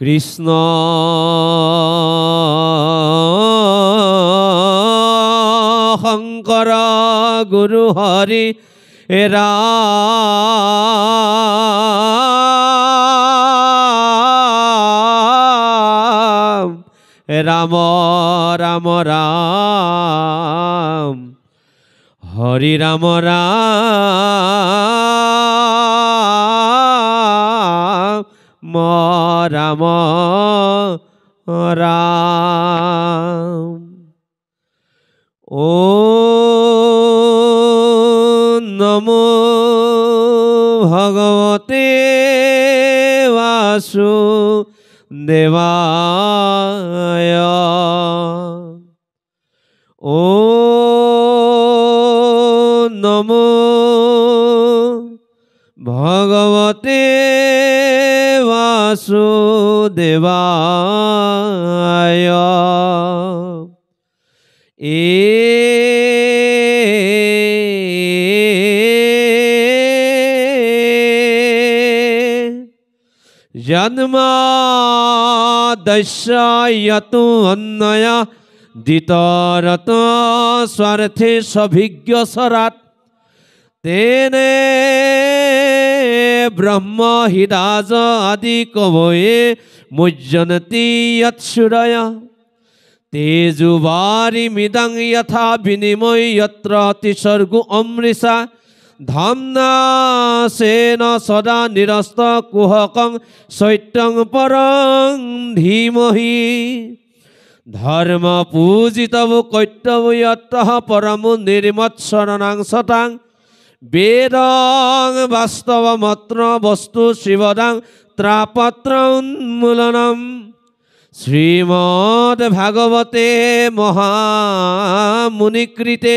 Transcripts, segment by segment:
কৃষ্ণ শংকৰ গুৰু হৰি ৰাম ৰাম ৰাম ৰাম হৰি ৰাম ৰাম ৰাম ৰাম ও নমো ভগৱতে বাসুদেৱায় ও নমো ভগৱতে বাসুদেৱায় জন্মাদস্য যতো অন্নয় দিতরত স্বার্থে সভিজ্ঞসরাত তেনে ব্রহ্ম হিদাজ আদি কবয়ে মুজ্জনতি যৎসুরয় তেজুবারি মিদং যথা বিনিময় যত্র তিসর্গু অমৃষা ধামনা সেন সদা নিরস্ত কুহকং সত্যং পরং ধীমহি ধর্ম পূজিতব কৈতব যত্তঃ পরম নির্মৎসরণাং সতাং বেদং বাস্তবমত্র বস্তু শিবদাং ত্রাপত্র উন্মূলনম শ্রীমদ্ ভাগবতে মহামুনিকৃতে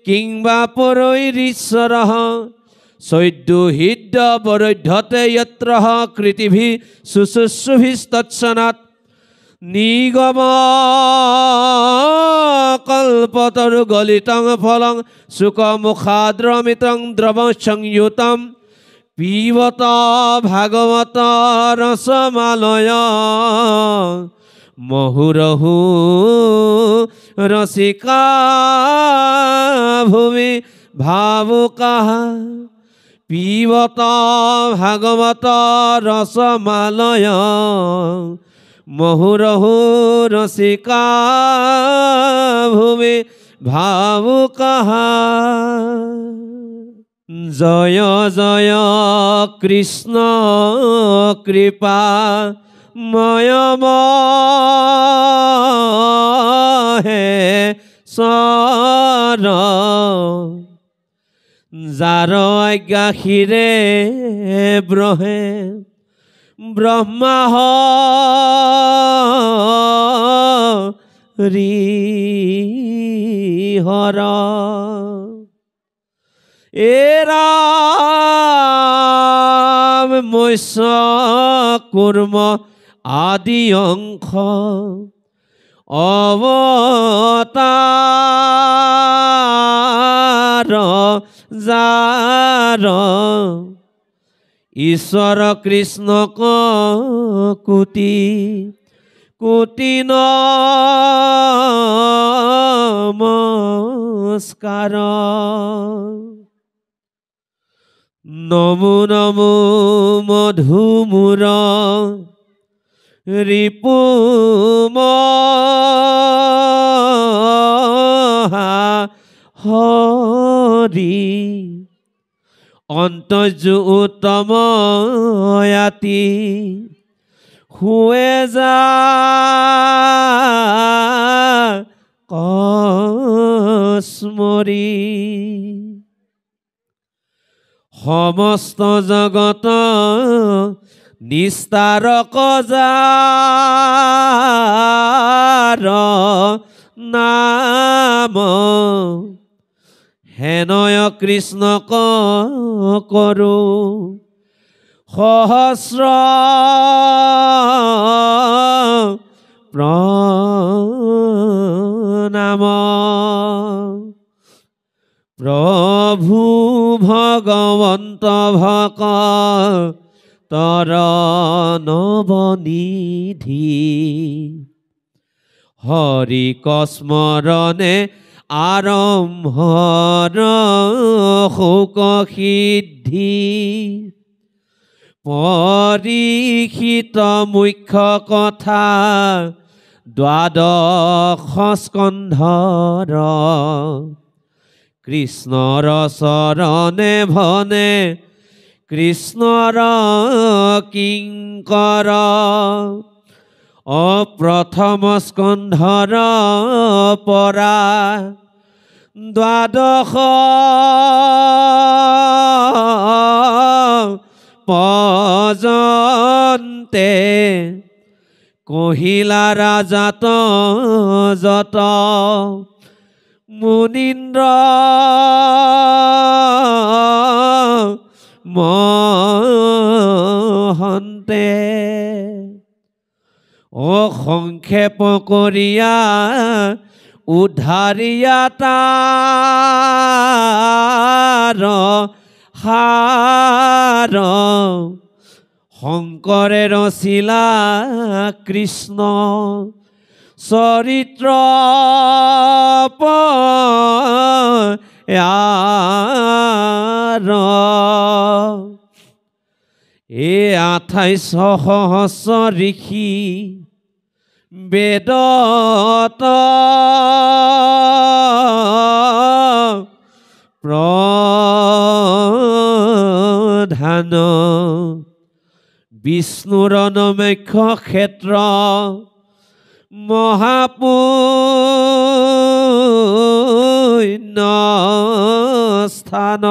কিংবা পরৈরীশ্বরঃ সৈদ্যুহিদ্য বরৈধ্যতে যত্র কৃতিভি শুশ্রূষুভিস্তৎসনাৎ নিগম কল্পতরু গলিতং ফলং সুখমুখাদ্রমিতং দ্রব সংযুতম পিবত ভাগবত রসমালয় মহুরহু রসিকা ভূমি ভাবুকাহ পিবত ভাগবত রসমালয় মহুরহু রসিকা ভূমি ভাবুকাহ জয় জয় কৃষ্ণ কৃপা ময়মহে সর যাৰ আজ্ঞাশিৰে ব্ৰহে ব্ৰহ্মা হৰি হৰ এৰাম মৎস্য কুৰ্ম আদি অংশ অৱতাৰ যাৰ ঈশ্বৰ কৃষ্ণক কোটি কোটি নমস্কাৰ নমো নমো মধুমূৰ ৰিপুমহা হৰি অন্তৰ্যু উত্তম য়াতি হুৱে যা কস্মৰি সমস্ত জগত নিস্তাৰক যাৰ নাম হেনয় কৃষ্ণক কৰো সহস্ৰ প্ৰণাম প্ৰভু ভগবন্ত ভক তৰ নৱনিধি হৰি কস্মৰণে আৰম্ভৰ শোক সিদ্ধি পৰীক্ষিত মুখ্য কথা দ্বাদশ স্কন্ধৰ কৃষ্ণৰ চৰণে ভনে কৃষ্ণৰ কিংকৰ প্ৰথম স্কন্ধৰ পৰা দ্বাদশ পৰ্যন্তে কহিলা ৰাজাত যত মুনীন্দ্ৰ মহন্তে সংক্ষেপ কৰিয়া উদ্ধাৰিয়া তাৰ সাৰ শংকৰে ৰচিলা কৃষ্ণ চৰিত্ৰ এই 28 সহস্ৰ ঋষি বেদত প্ৰধান বিষ্ণুৰ নমুখ্য ক্ষেত্ৰ মহাপুণ্য স্থান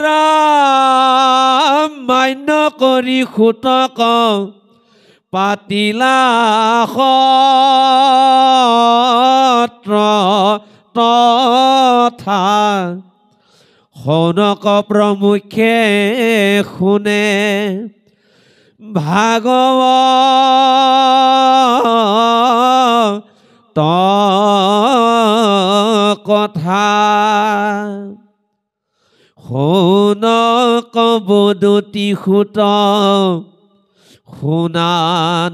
ৰাম মান্য কৰি সুতক পাতিলা সত্ৰ তথা সনক প্ৰমুখে শুনে ভাগৱত কথা সনক বদতি সুত শুনা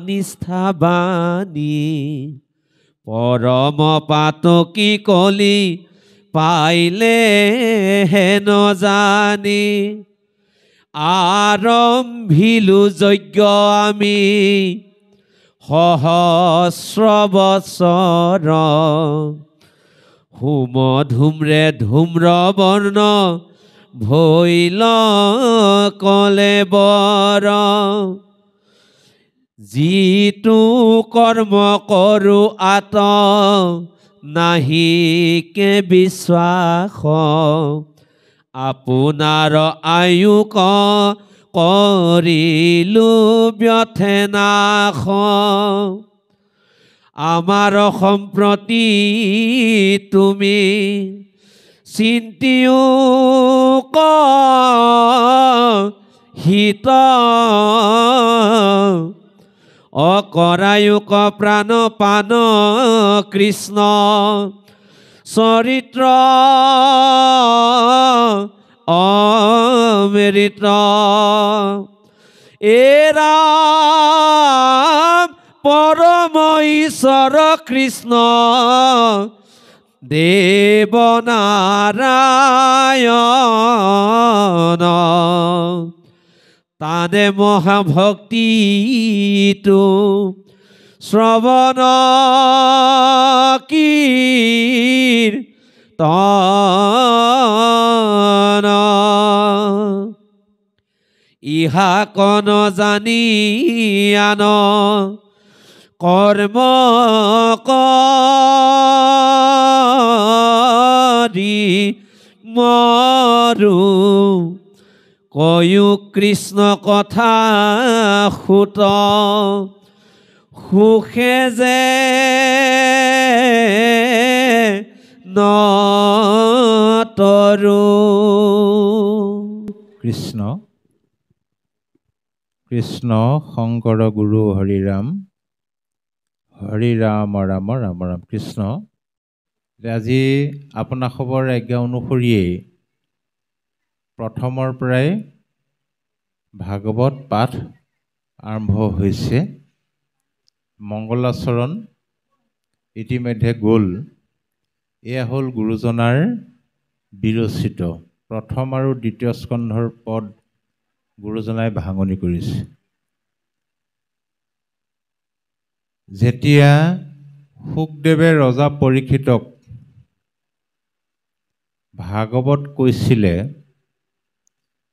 নিষ্ঠা বাণী পৰম পাতকী কলি পাইলে হে নজানি আৰম্ভিলো যজ্ঞ আমি সহস্ৰ বছৰ হোম ধূম্ৰে ধূম্ৰ বৰ্ণ ভৈল কলে বৰ যিটো কৰ্ম কৰো আত নাহিকে বিশ্বাস আপোনাৰ আয়ু কৰিলো ব্যথে নাশ আমাৰ সম্প্ৰতি তুমি চিন্তিও হিত অকৰায়ুক প্ৰাণ পান কৃষ্ণ চৰিত্ৰ অমৃত ৰাম পৰম ঈশ্বৰ কৃষ্ণ দেৱ নাৰায়ণ তানে মহাভক্তিটো শ্ৰৱণ কীৰ্তন ইহা কন জানি আন কৰ্ম কৰি মৰু কয়ো কৃষ্ণ কথা সুত সুখে যে নতৰু কৃষ্ণ কৃষ্ণ শংকৰ গুৰু হৰিৰাম হৰি ৰাম ৰাম ৰাম ৰাম কৃষ্ণ। আজি আপোনাসৱৰ আজ্ঞা অনুসৰিয়ে প্ৰথমৰ পৰাই ভাগৱত পাঠ আৰম্ভ হৈছে। মংগলাচৰণ ইতিমধ্যে গ'ল। এয়া হ'ল গুৰুজনাৰ বিৰচিত প্ৰথম আৰু দ্বিতীয় স্কন্ধৰ পদ গুৰুজনাই ভাঙনি কৰিছে। যেতিয়া শুকদেৱে ৰজা পৰীক্ষিতক ভাগৱত কৈছিলে,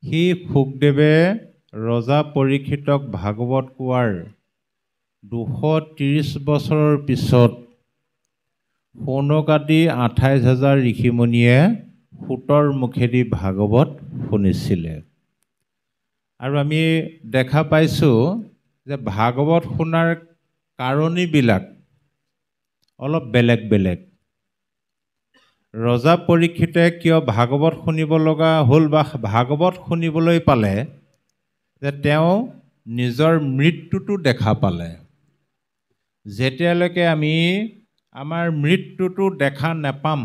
সি শুকদেৱে ৰজা পৰীক্ষিতক ভাগৱত কোৱাৰ 230 বছৰৰ পিছত সৌনকাদি 28,000 ঋষিমুনিয়ে সূতৰ মুখেদি ভাগৱত শুনিছিলে। আৰু আমি দেখা পাইছোঁ যে ভাগৱত শুনাৰ কাৰণীবিলাক অলপ বেলেগ বেলেগ। ৰজা পৰীক্ষিতে কিয় ভাগৱত শুনিব লগা হ'ল বা ভাগৱত শুনিবলৈ পালে, যে তেওঁ নিজৰ মৃত্যুটো দেখা পালে। যেতিয়ালৈকে আমি আমাৰ মৃত্যুটো দেখা নাপাম,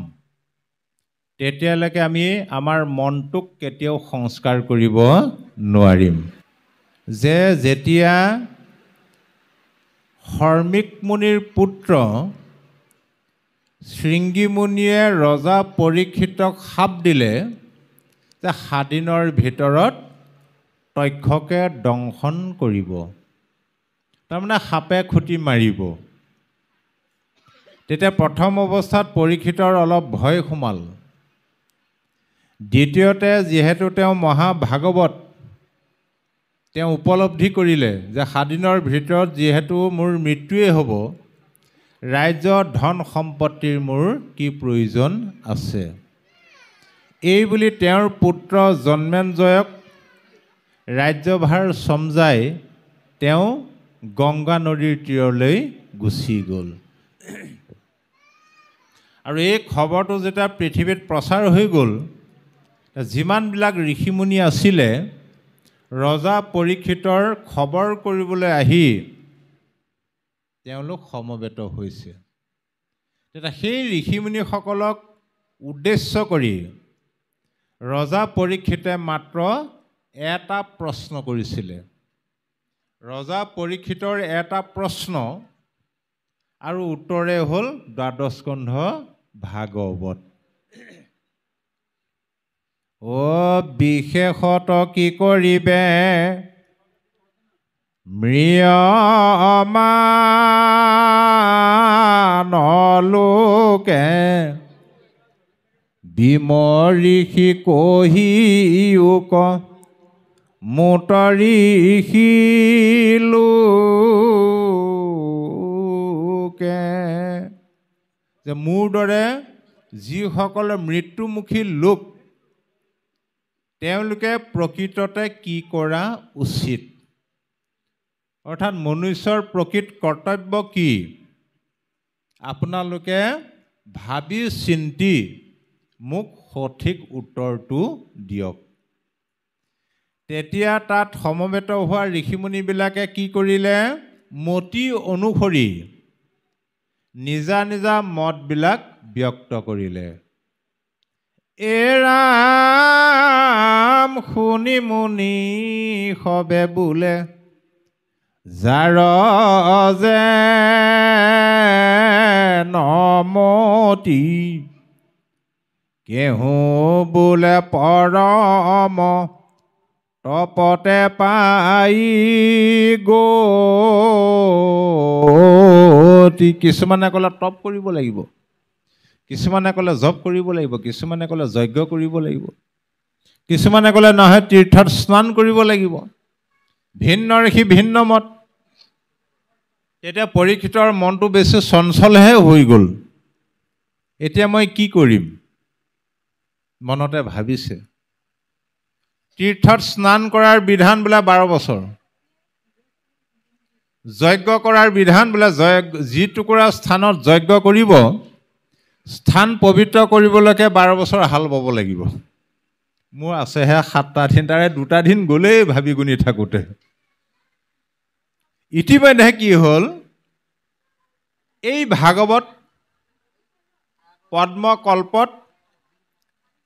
তেতিয়ালৈকে আমি আমাৰ মনটোক কেতিয়াও সংস্কাৰ কৰিব নোৱাৰিম। যে যেতিয়া শৰ্মিক মুনিৰ পুত্ৰ শৃংগীমুনিয়ে ৰজা পৰীক্ষিতক শাপ দিলে যে 7 দিনৰ ভিতৰত তক্ষকে দংশন কৰিব, তাৰমানে সাপে খুটি মাৰিব। তেতিয়া প্ৰথম অৱস্থাত পৰীক্ষিতৰ অলপ ভয় সোমাল। দ্বিতীয়তে যিহেতু তেওঁ মহাভাগৱত তেওঁ উপলব্ধি কৰিলে যে 7 দিনৰ ভিতৰত যিহেতু মোৰ মৃত্যুৱেই হ'ব, ৰাজ্য ধন সম্পত্তিৰ মোৰ কি প্ৰয়োজন আছে। এই বুলি তেওঁৰ পুত্ৰ জন্মেঞ্জয়ক ৰাজ্যভাৰ চমজাই তেওঁ গংগা নদীৰ তীৰলৈ গুচি গ'ল। আৰু এই খবৰটো যেতিয়া পৃথিৱীত প্ৰচাৰ হৈ গ'ল, যিমানবিলাক ঋষিমুনি আছিলে ৰজা পৰীক্ষিতৰ খবৰ কৰিবলৈ আহি তেওঁলোক সমবেত হৈছে। তেতিয়া সেই ঋষিমুনিসকলক উদ্দেশ্য কৰি ৰজা পৰীক্ষিতে মাত্ৰ এটা প্ৰশ্ন কৰিছিলে। ৰজা পৰীক্ষিতৰ এটা প্ৰশ্ন আৰু উত্তৰে হ'ল 12 স্কন্ধ ভাগৱত। বিশেষত কি কৰিবে ম্ৰিয়মানলোকে বিমঋষি কহিউক মুতঋষি লোকে। যে মোৰ দৰে যিসকলে মৃত্যুমুখী লোক, তেওঁলোকে প্ৰকৃততে কি কৰা উচিত, অৰ্থাৎ মনুষ্যৰ প্ৰকৃত কৰ্তব্য কি, আপোনালোকে ভাবি চিন্তি মোক সঠিক উত্তৰটো দিয়ক। তেতিয়া তাত সমবেত হোৱা ঋষিমুনিবিলাকে কি কৰিলে, মতি অনুসৰি নিজা নিজা মতবিলাক ব্যক্ত কৰিলে। ৰাম শুনি মুনি সবে বোলে, যাৰ যে নমতি কেহু বোলে পৰম তপতে পাই গতি। কিছুমানে ক'লে তপ কৰিব লাগিব, কিছুমানে ক'লে জপ কৰিব লাগিব, কিছুমানে ক'লে যজ্ঞ কৰিব লাগিব, কিছুমানে ক'লে নহয় তীৰ্থত স্নান কৰিব লাগিব। ভিন্ন ঋষি ভিন্ন মত। তেতিয়া পৰীক্ষিতৰ মনটো বেছি চঞ্চলহে হৈ গ'ল। এতিয়া মই কি কৰিম মনতে ভাবিছে। তীৰ্থত স্নান কৰাৰ বিধান বোলে 12 বছৰ, যজ্ঞ কৰাৰ বিধান বোলে যি টুকুৰা স্থানত যজ্ঞ কৰিব, স্থান পবিত্ৰ কৰিবলৈকে 12 বছৰ হাল বাব লাগিব। মোৰ আছেহে 7টা দিন, তাৰে 2টা দিন গ'লেই ভাবি গুণি থাকোঁতে। ইতিমধ্যে কি হ'ল, এই ভাগৱত পদ্মকল্পত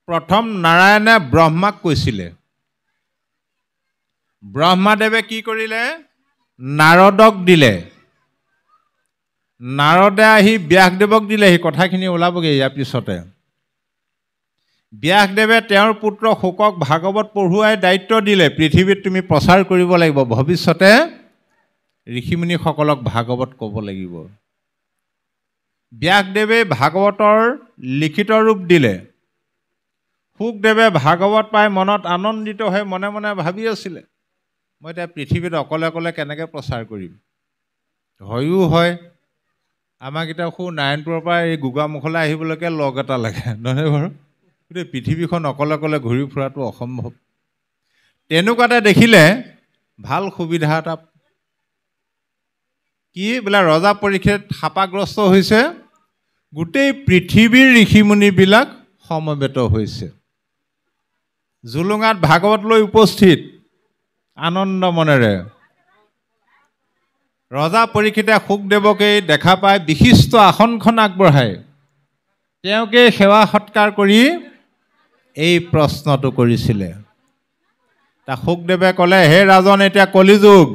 প্ৰথম নাৰায়ণে ব্ৰহ্মাক কৈছিলে। ব্ৰহ্মাদেৱে কি কৰিলে? নাৰদক দিলে। নাৰদে আহি ব্যাসদেৱক দিলে। সেই কথাখিনি ওলাবগৈ ইয়াৰ পিছতে। ব্যাসদেৱে তেওঁৰ পুত্ৰ শুকক ভাগৱত পঢ়ুৱাই দায়িত্ব দিলে, পৃথিৱীত তুমি প্ৰচাৰ কৰিব লাগিব, ভৱিষ্যতে ঋষিমুনিসকলক ভাগৱত ক'ব লাগিব। ব্যাসদেৱে ভাগৱতৰ লিখিত ৰূপ দিলে। শুকদেৱে ভাগৱত পাই মনত আনন্দিত হৈ মনে মনে ভাবি আছিলে, মই এতিয়া পৃথিৱীত অকলে অকলে কেনেকৈ প্ৰচাৰ কৰিম। হয়ো হয়, আমাক এতিয়া সু নাৰায়ণপুৰৰ পৰা এই গোগামুখলৈ আহিবলৈকে লগ এটা লাগে, নহয় বাৰু? গোটেই পৃথিৱীখন অকলে অকলে ঘূৰি ফুৰাটো অসম্ভৱ। তেনেকুৱাতে দেখিলে ভাল সুবিধা এটা, কি বোলে ৰজা পৰীক্ষিত সাপাগ্ৰস্ত হৈছে, গোটেই পৃথিৱীৰ ঋষিমুনিবিলাক সমবেত হৈছে, জুলুঙাত ভাগৱত লৈ উপস্থিত আনন্দ মনেৰে। ৰজা পৰীক্ষিতে শুকদেৱকে দেখা পাই বিশিষ্ট আসনখন আগবঢ়াই তেওঁকে সেৱা সৎকাৰ কৰি এই প্ৰশ্নটো কৰিছিলে। তাক শুকদেৱে ক'লে, হে ৰাজন, এতিয়া কলিযুগ,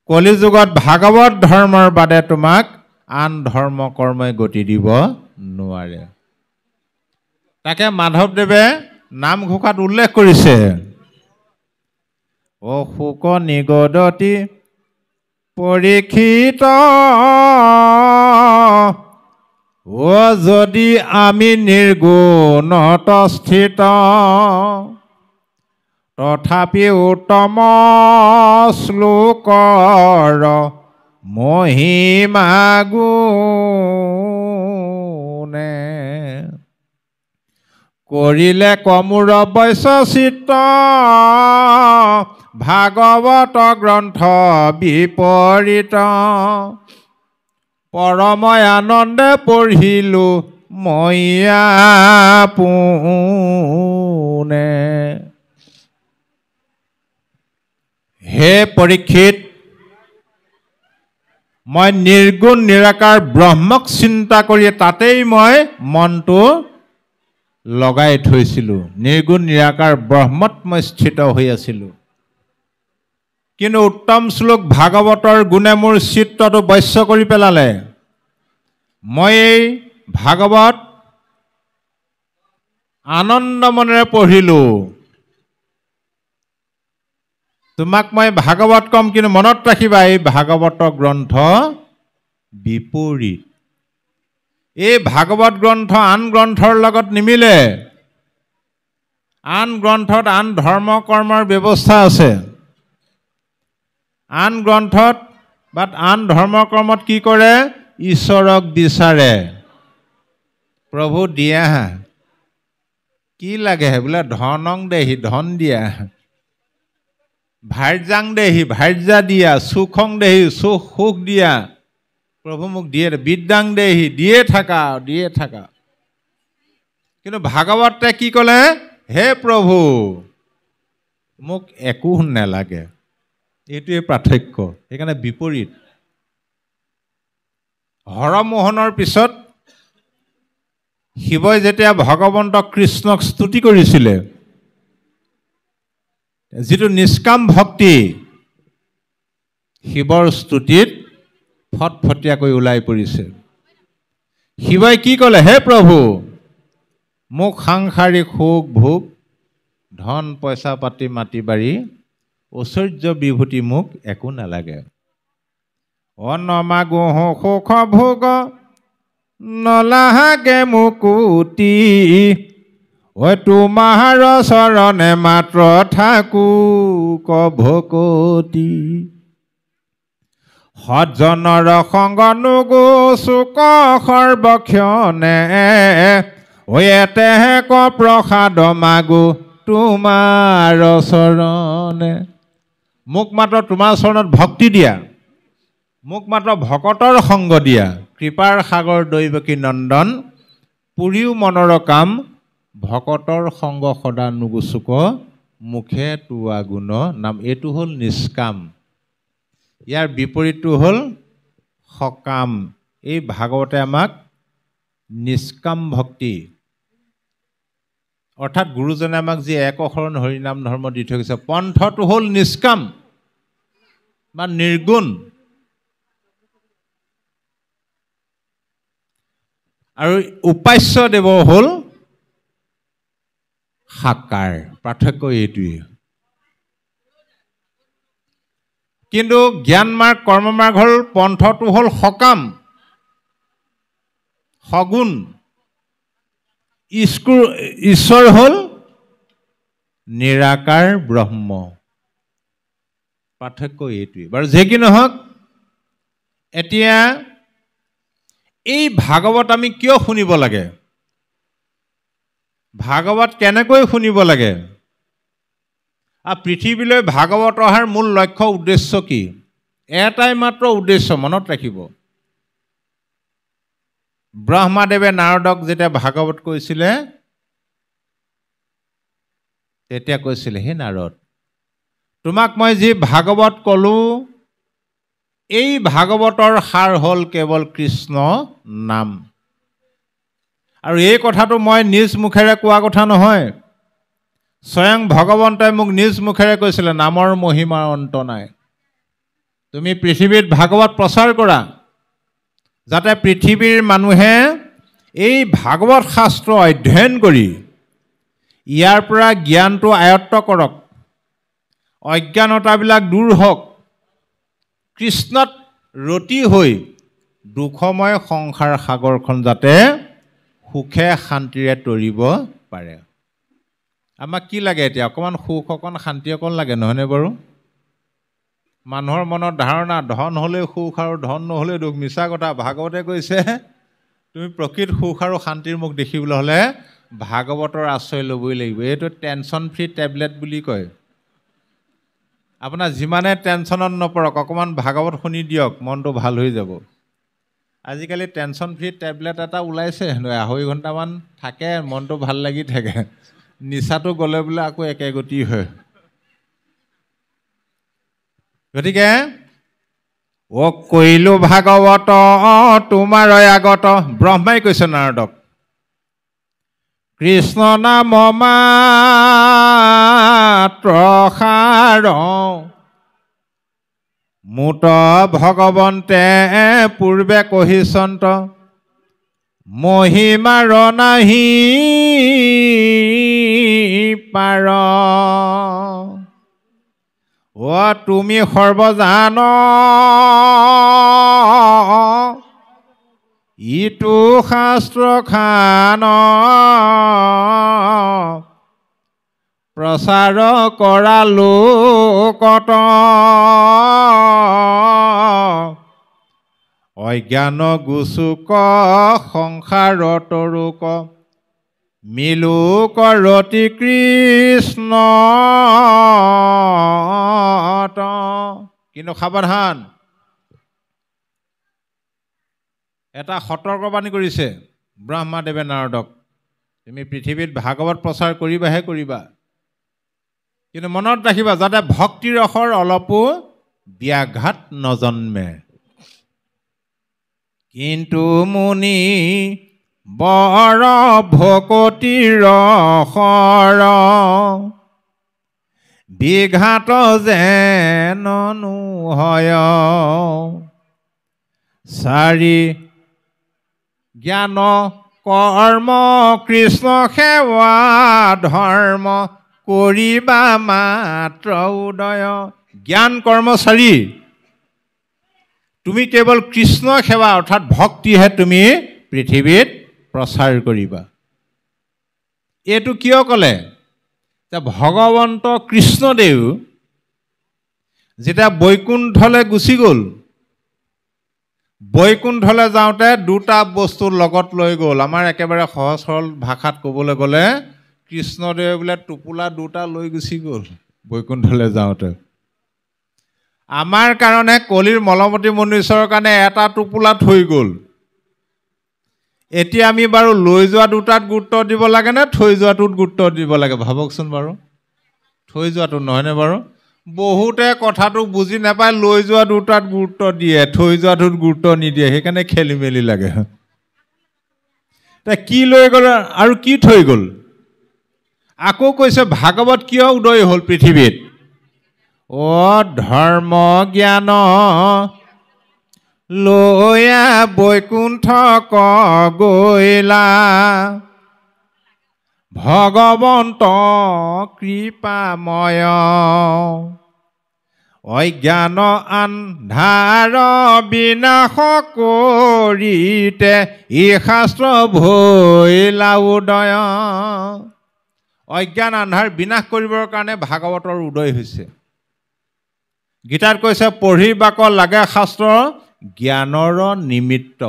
কলিযুগত ভাগৱত ধৰ্মৰ বাদে তোমাক আন ধৰ্ম কৰ্মই গতি দিব নোৱাৰে। তাকে মাধৱদেৱে নামঘোষাত উল্লেখ কৰিছে, অ শুক নিগদতি পৰীক্ষিত, ও যদি আমি নিৰ্গুণত স্থিত, তথাপি উত্তম শ্লোকৰ মহিমা গুণে, কৰিলে কমূৰ বৈশ্চিত্ত, ভাগৱত গ্ৰন্থ বিপৰীত, পৰময় আনন্দে পঢ়িলো মইয়া পোনে। হে পৰীক্ষিত, মই নিৰ্গুণ নিৰাকাৰ ব্ৰহ্মক চিন্তা কৰি তাতেই মই মনটো লগাই থৈছিলোঁ। নিৰ্গুণ নিৰাকাৰ ব্ৰহ্মত মই স্থিত হৈ আছিলোঁ। কিন্তু উত্তম শ্লোক ভাগৱতৰ গুণে মোৰ চিত্তটো বশ্য কৰি পেলালে। মই এই ভাগৱত আনন্দ মনেৰে পঢ়িলোঁ। তোমাক মই ভাগৱত কম, কিন্তু মনত ৰাখিবা এই ভাগৱত গ্ৰন্থ বিপৰীত। এই ভাগৱত গ্ৰন্থ আন গ্ৰন্থৰ লগত নিমিলে। আন গ্ৰন্থত আন ধৰ্ম কৰ্মৰ ব্যৱস্থা আছে। আন গ্ৰন্থত বা আন ধৰ্ম কৰ্মত কি কৰে? ঈশ্বৰক বিচাৰে, প্ৰভু দিয়া, কি লাগে বোলে ধনং দেহি, ধন দিয়া, ভাৰ্যাং দেহি, ভাৰ্যা দিয়া, সুখং দেহি, সুখ দিয়া, প্ৰভু মোক দিয়ে, বিদ্যাং দেহি, দিয়ে থাকা, দিয়ে থাকা। কিন্তু ভাগৱতে কি ক'লে? হে প্ৰভু, মোক একো নালাগে। এইটোৱে পাৰ্থক্য, সেইকাৰণে বিপৰীত। হৰমোহনৰ পিছত শিৱই যেতিয়া ভগৱন্ত কৃষ্ণক স্তুতি কৰিছিলে, যিটো নিষ্কাম ভক্তি শিৱৰ স্তুতিত ফটফটীয়াকৈ ওলাই পৰিছে। শিৱই কি ক'লে? হে প্ৰভু, মোক সাংসাৰিক সুখ ভোগ, ধন পইচা পাতি, মাটি বাৰী, ঐশ্বৰ্য বিভূতি মোক একো নালাগে। অনমাগো সুখ ভোগ নলাগে মুকুতি, ঐ তোমাৰ চৰণে মাত্ৰ থাকো কভকতি। সজ্জনৰ সংগ নুগো চুক সৰ্বক্ষণে, ঐ এতেহে ক প্ৰসাদ মাগো তোমাৰ চৰণে। মোক মাত্ৰ তোমাৰ চৰণত ভক্তি দিয়া, মোক মাত্ৰ ভকতৰ সংগ দিয়া। কৃপাৰ সাগৰ দৈৱকী নন্দন, পুৰিও মনৰ কাম, ভকতৰ সংগ সদা নুগুচুক, মুখে তোৱা গুণ নাম। এইটো হ'ল নিষ্কাম, ইয়াৰ বিপৰীতটো হ'ল সকাম। এই ভাগৱতে আমাক নিষ্কাম ভক্তি, অৰ্থাৎ গুৰুজনে আমাক যি একশৰণ হৰিনাম ধৰ্ম দি থৈ গৈছে, পন্থটো হ'ল নিষ্কাম বা নিৰ্গুণ, আৰু উপাস্য দেৱ হ'ল সাকাৰ। পাৰ্থক্য এইটোৱেই। কিন্তু জ্ঞান মাৰ্গ কৰ্ম মাৰ্গ হ'ল, পন্থটো হ'ল সকাম, সগুণ, ঈশ্বৰ হ'ল নিৰাকাৰ ব্ৰহ্ম। পাৰ্থক্য এইটোৱেই। বাৰু যে কি নহওক, এতিয়া এই ভাগৱত আমি কিয় শুনিব লাগে? ভাগৱত কেনেকৈ শুনিব লাগে? আৰু পৃথিৱীলৈ ভাগৱত অহাৰ মূল লক্ষ্য উদ্দেশ্য কি? এটাই মাত্ৰ উদ্দেশ্য, মনত ৰাখিব। ব্ৰহ্মাদেৱে নাৰদক যেতিয়া ভাগৱত কৈছিলে, তেতিয়া কৈছিলে, হে নাৰদ, তোমাক মই যি ভাগৱত ক'লো, এই ভাগৱতৰ সাৰ হ'ল কেৱল কৃষ্ণ নাম। আৰু এই কথাটো মই নিজ মুখেৰে কোৱা কথা নহয়, স্বয়ং ভগৱন্তই মোক নিজ মুখেৰে কৈছিলে, নামৰ মহিমাৰ অন্ত নাই। তুমি পৃথিৱীত ভাগৱত প্ৰচাৰ কৰা, যাতে পৃথিৱীৰ মানুহে এই ভাগৱত শাস্ত্ৰ অধ্যয়ন কৰি ইয়াৰ পৰা জ্ঞানটো আয়ত্ত কৰক, অজ্ঞানতাবিলাক দূৰ হওক, কৃষ্ণত ৰতি হৈ দুখময় সংসাৰ সাগৰখন যাতে সুখে শান্তিৰে তৰিব পাৰে। আমাক কি লাগে এতিয়া? অকণমান সুখ, অকণ শান্তি অকণ লাগে, নহয়নে বাৰু? মানুহৰ মনত ধাৰণা, ধন হ'লেই সুখ আৰু ধন নহ'লেই দুখ। মিছা কথা। ভাগৱতে কৈছে, তুমি প্ৰকৃত সুখ আৰু শান্তিৰ মুখ দেখিবলৈ হ'লে ভাগৱতৰ আশ্ৰয় ল'বই লাগিব। এইটো টেনশ্যন ফ্ৰী টেবলেট বুলি কয়। আপোনাৰ যিমানে টেনশ্যনত নপৰক, অকণমান ভাগৱত শুনি দিয়ক, মনটো ভাল হৈ যাব। আজিকালি টেনশ্যন ফ্ৰী টেবলেট এটা ওলাইছে, 2.5 ঘণ্টামান থাকে, মনটো ভাল লাগি থাকে। নিচাটো গ'লে বোলে আকৌ একে গতি হয়। গতিকে কৈলো ভাগৱত তোমাৰ আগত, ব্ৰহ্মাই কৈছে নাৰদক, কৃষ্ণ নাম মাত্ৰ সাৰ, মুত ভগৱন্তে পূৰ্বে কহিছন্ত, মহিমাৰ নাহি পাৰ। তুমি সৰ্বজান, ইটো শাস্ত্ৰ খান, প্ৰচাৰ কৰা লোকত, অজ্ঞান গুচুক সংসাৰত ৰোক, মিলোক ৰতি কৃষ্ণ। কিন্তু সাৱধান, এটা সতৰ্কবাণী কৰিছে ব্ৰহ্মাদেৱে নাৰদক, তুমি পৃথিৱীত ভাগৱত প্ৰচাৰ কৰিবাহে কৰিবা, কিন্তু মনত ৰাখিবা যাতে ভক্তিৰ ৰসৰ অলপো ব্যাঘাত নজন্মে। কিন্তু মুনি বৰ ভকতিৰ ৰসৰ, বিঘাত যেন নহয়, চাৰি জ্ঞান কৰ্ম কৃষ্ণ সেৱা ধৰ্ম, কৰিবা মাত্ৰ উদয়। জ্ঞান কৰ্মচাৰী, তুমি কেৱল কৃষ্ণ সেৱা অৰ্থাৎ ভক্তিহে তুমি পৃথিৱীত প্ৰচাৰ কৰিবা। এইটো কিয় ক'লে? যে ভগৱন্ত কৃষ্ণদেৱ যেতিয়া বৈকুণ্ঠলৈ গুচি গ'ল, বৈকুণ্ঠলৈ যাওঁতে দুটা বস্তু লগত লৈ গ'ল। আমাৰ একেবাৰে সহজ সৰল ভাষাত ক'বলৈ গ'লে, কৃষ্ণদেৱে বোলে টোপোলা দুটা লৈ গুচি গ'ল বৈকুণ্ঠলৈ যাওঁতে। আমাৰ কাৰণে কলিৰ মলমতী মনুষ্যৰ কাৰণে এটা টোপোলা থৈ গ'ল। এতিয়া আমি বাৰু লৈ যোৱা দুটাত গুৰুত্ব দিব লাগে নে থৈ যোৱাটোত গুৰুত্ব দিব লাগে? ভাবকচোন বাৰু। থৈ যোৱাটো নহয়নে বাৰু? বহুতে কথাটো বুজি নাপায়, লৈ যোৱা দুটাত গুৰুত্ব দিয়ে, থৈ যোৱাটোত গুৰুত্ব নিদিয়ে, সেইকাৰণে খেলি মেলি লাগে। কি লৈ গ'ল আৰু কি থৈ গ'ল? আকৌ কৈছে ভাগৱত কিয় উদয় হ'ল পৃথিৱীত? ধৰ্ম জ্ঞান লৈয়া বৈকুণ্ঠ গৈলা, ভগৱন্ত কৃপাময়, অজ্ঞান আন্ধাৰ বিনাশ কৰিতে ই শাস্ত্ৰ ভৈলা উদয়। অজ্ঞান আন্ধাৰ বিনাশ কৰিবৰ কাৰণে ভাগৱতৰ উদয় হৈছে। গীতাত কৈছে পঢ়িবাক লাগে শাস্ত্ৰ জ্ঞানৰ নিমিত্ত।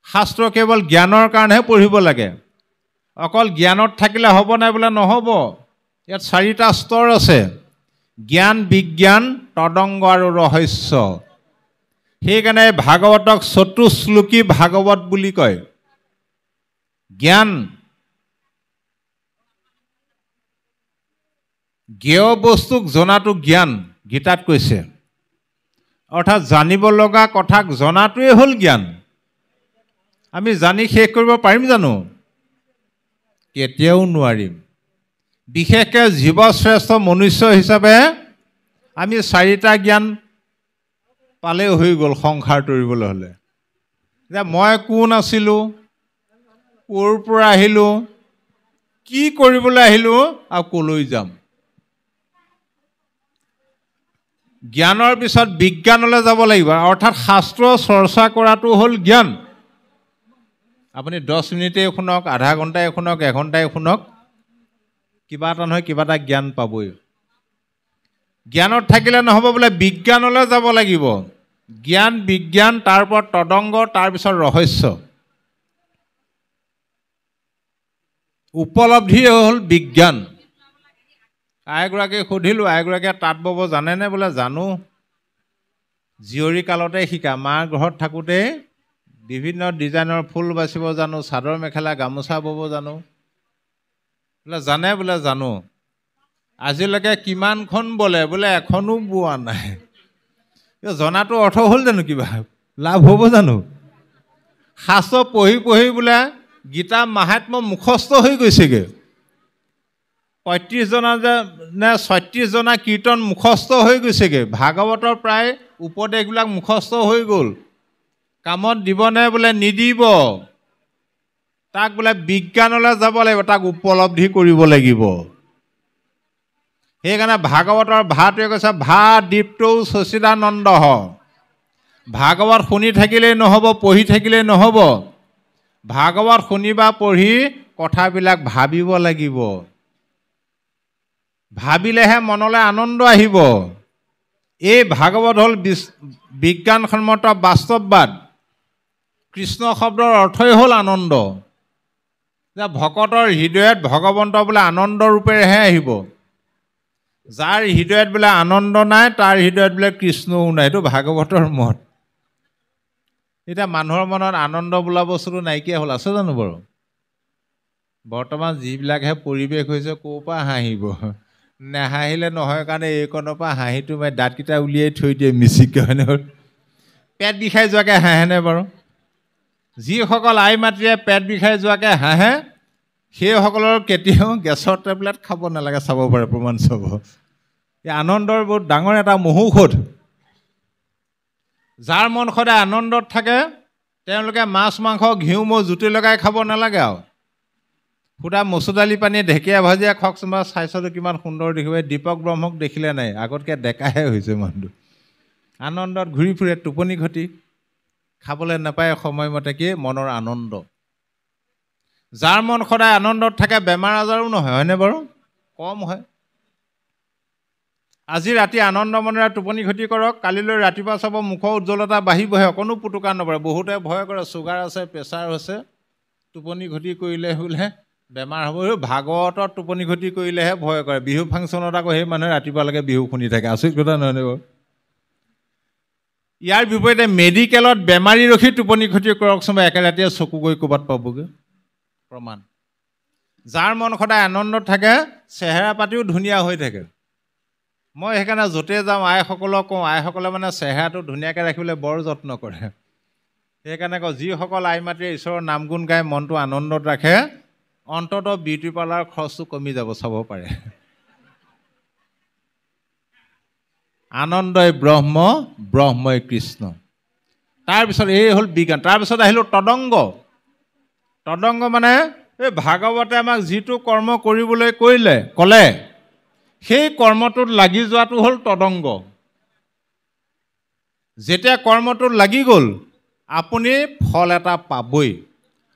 শাস্ত্ৰ কেৱল জ্ঞানৰ কাৰণেহে পঢ়িব লাগে। অকল জ্ঞানত থাকিলে হ'ব নাই বোলে নহ'ব। ইয়াত 4টা স্তৰ আছে: জ্ঞান, বিজ্ঞান, তদংগ আৰু ৰহস্য। সেইকাৰণে ভাগৱতক চতুশ্লোকী ভাগৱত বুলি কয়। জ্ঞান, জ্ঞেয় বস্তুক জনাটো জ্ঞান, গীতাত কৈছে। অৰ্থাৎ জানিব লগা কথাক জনাটোৱে হ'ল জ্ঞান। আমি জানি শেষ কৰিব পাৰিম জানো? কেতিয়াও নোৱাৰিম। বিশেষকৈ জীৱশ্ৰেষ্ঠ মনুষ্য হিচাপে আমি 4টা জ্ঞান পালেও হৈ গ'ল সংসাৰ তৰিবলৈ হ'লে। যে মই কোন আছিলোঁ, ক'ৰ পৰা আহিলোঁ, কি কৰিবলৈ আহিলোঁ আৰু ক'লৈ যাম। জ্ঞানৰ পিছত বিজ্ঞানলৈ যাব লাগিব। অৰ্থাৎ শাস্ত্ৰ চৰ্চা কৰাটো হ'ল জ্ঞান। আপুনি 10 মিনিটেই শুনক, আধা ঘণ্টাই শুনক, এঘণ্টাই শুনক, কিবা এটা নহয় কিবা এটা জ্ঞান পাবই। জ্ঞানত থাকিলে নহ'ব, বোলে বিজ্ঞানলৈ যাব লাগিব। জ্ঞান, বিজ্ঞান, তাৰপৰা তদংগ, তাৰপিছত ৰহস্য। উপলব্ধি হ'ল বিজ্ঞান। আইগৰাকীক সুধিলোঁ, আইগৰাকীয়ে তাঁত বব জানেনে? বোলে জানো, জীয়ৰী কালতে শিকা। মাৰ ঘৰত থাকোঁতেই বিভিন্ন ডিজাইনৰ ফুল বাচিব জানো, চাদৰ মেখেলা গামোচা বব জানো। বোলে জানে? বোলে জানো। আজিলৈকে কিমানখন বলে? বোলে এখনো বোৱা নাই। জনাটো অৰ্থ হ'ল জানো? কিবা লাভ হ'ব জানো? শাস্ত্ৰ পঢ়ি পঢ়ি বোলে গীতা মাহাত্ম্য মুখস্থ হৈ গৈছেগৈ। 35জনা নে 36জনা কীৰ্তন মুখস্থ হৈ গৈছেগৈ। ভাগৱতৰ প্ৰায় উপদেশবিলাক মুখস্থ হৈ গ'ল। কামত দিবনে? বোলে নিদিব। তাক বোলে বিজ্ঞানলৈ যাব লাগিব, তাক উপলব্ধি কৰিব লাগিব। সেইকাৰণে ভাগৱতৰ ভাটোৱে কৈছে ভা দীপ্তৌ সচিদানন্দ। ভাগৱত শুনি থাকিলেই নহ'ব, পঢ়ি থাকিলেই নহ'ব। ভাগৱত শুনিবা, পঢ়ি কথাবিলাক ভাবিব লাগিব। ভাবিলেহে মনলৈ আনন্দ আহিব। এই ভাগৱত হ'ল বিজ্ঞানসন্মত বাস্তৱবাদ। কৃষ্ণ শব্দৰ অৰ্থই হ'ল আনন্দ। যে ভকতৰ হৃদয়ত ভগৱন্ত বোলে আনন্দ ৰূপেৰেহে আহিব। যাৰ হৃদয়ত বোলে আনন্দ নাই, তাৰ হৃদয়ত বোলে কৃষ্ণও নাই। এইটো ভাগৱতৰ মত। এতিয়া মানুহৰ মনত আনন্দ বোলা বস্তুটো নাইকিয়া হ'ল, আছে জানো বাৰু? বৰ্তমান যিবিলাকহে পৰিৱেশ হৈছে, ক'ৰ পৰা হাঁহিব? নেহাঁহিলে নহয় কাৰণে এইকণৰ পৰা হাঁহিটো মাৰি দাঁতকেইটা উলিয়াই থৈ দিয়ে মিচিককৈ, হয়নে? পেট বিষাই যোৱাকৈ হাঁহেনে বাৰু? যিসকল আই মাতৃয়ে পেট বিষাই যোৱাকৈ হাঁহে, সেইসকলৰ কেতিয়াও গেছৰ টেবলেট খাব নালাগে। চাব পাৰে, প্ৰমাণ চাব। এই আনন্দৰ বহুত ডাঙৰ এটা মহৌষধ। যাৰ মন সদায় আনন্দত থাকে, তেওঁলোকে মাছ মাংস ঘিউ মৌ জুতি লগাই খাব নালাগে। আৰু সুদা মচুৰ দালি পানী ঢেকীয়া ভাজিয়া খওক, তোমাৰ স্বাস্থ্যটো কিমান সুন্দৰ দেখিব। দীপক ব্ৰহ্মক দেখিলে নাই, আগতকৈ ডেকাহে হৈছে মানুহটো। আনন্দত ঘূৰি ফুৰে, টোপনি ঘটি খাবলৈ নাপায় সময়মতে। কি মনৰ আনন্দ। যাৰ মন সদায় আনন্দত থাকে, বেমাৰ আজাৰো নহয়, হয়নে বাৰু? কম হয়। আজি ৰাতি আনন্দ মনেৰে টোপনি ঘটি কৰক। কালিলৈ ৰাতিপুৱা চাব মুখৰ উজ্জ্বলতা বাঢ়িবহে, অকণো পুতুকা নপৰে। বহুতে ভয় কৰে, চুগাৰ আছে, প্ৰেছাৰ হৈছে, টোপনি ঘটি কৰিলে বোলে বেমাৰ হ'ব। ভাগৱতত টোপনি ঘটি কৰিলেহে ভয় কৰে। বিহু ফাংচনত আকৌ সেই মানুহে ৰাতিপুৱালৈকে বিহু শুনি থাকে। আচৰিত কথা নহয়নে বাৰু? ইয়াৰ বিপৰীতে মেডিকেলত বেমাৰী ৰখি টোপনি ঘটি কৰকচোন, একে ৰাতিয়ে চকু গৈ ক'ৰবাত পাবগৈ। প্ৰমাণ। যাৰ মন সদায় আনন্দত থাকে, চেহেৰা পাতিও ধুনীয়া হৈ থাকে। মই সেইকাৰণে য'তে যাওঁ আইসকলক কওঁ, আইসকলে মানে চেহেৰাটো ধুনীয়াকৈ ৰাখিবলৈ বৰ যত্ন কৰে। সেইকাৰণে কওঁ, যিসকল আই মাতৃয়ে ঈশ্বৰৰ নাম গুণ গাই মনটো আনন্দত ৰাখে, অন্ততঃ বিউটি পাৰ্লাৰ খৰচটো কমি যাব, চাব পাৰে। আনন্দই ব্ৰহ্ম, ব্ৰহ্মই কৃষ্ণ। তাৰপিছত এই হ'ল বিজ্ঞান। তাৰপিছত আহিলোঁ তদংগ। তদংগ মানে এই ভাগৱতে আমাক যিটো কৰ্ম কৰিবলৈ ক'লে সেই কৰ্মটোত লাগি যোৱাটো হ'ল তদংগ। যেতিয়া কৰ্মটোত লাগি গ'ল আপুনি ফল এটা পাবই,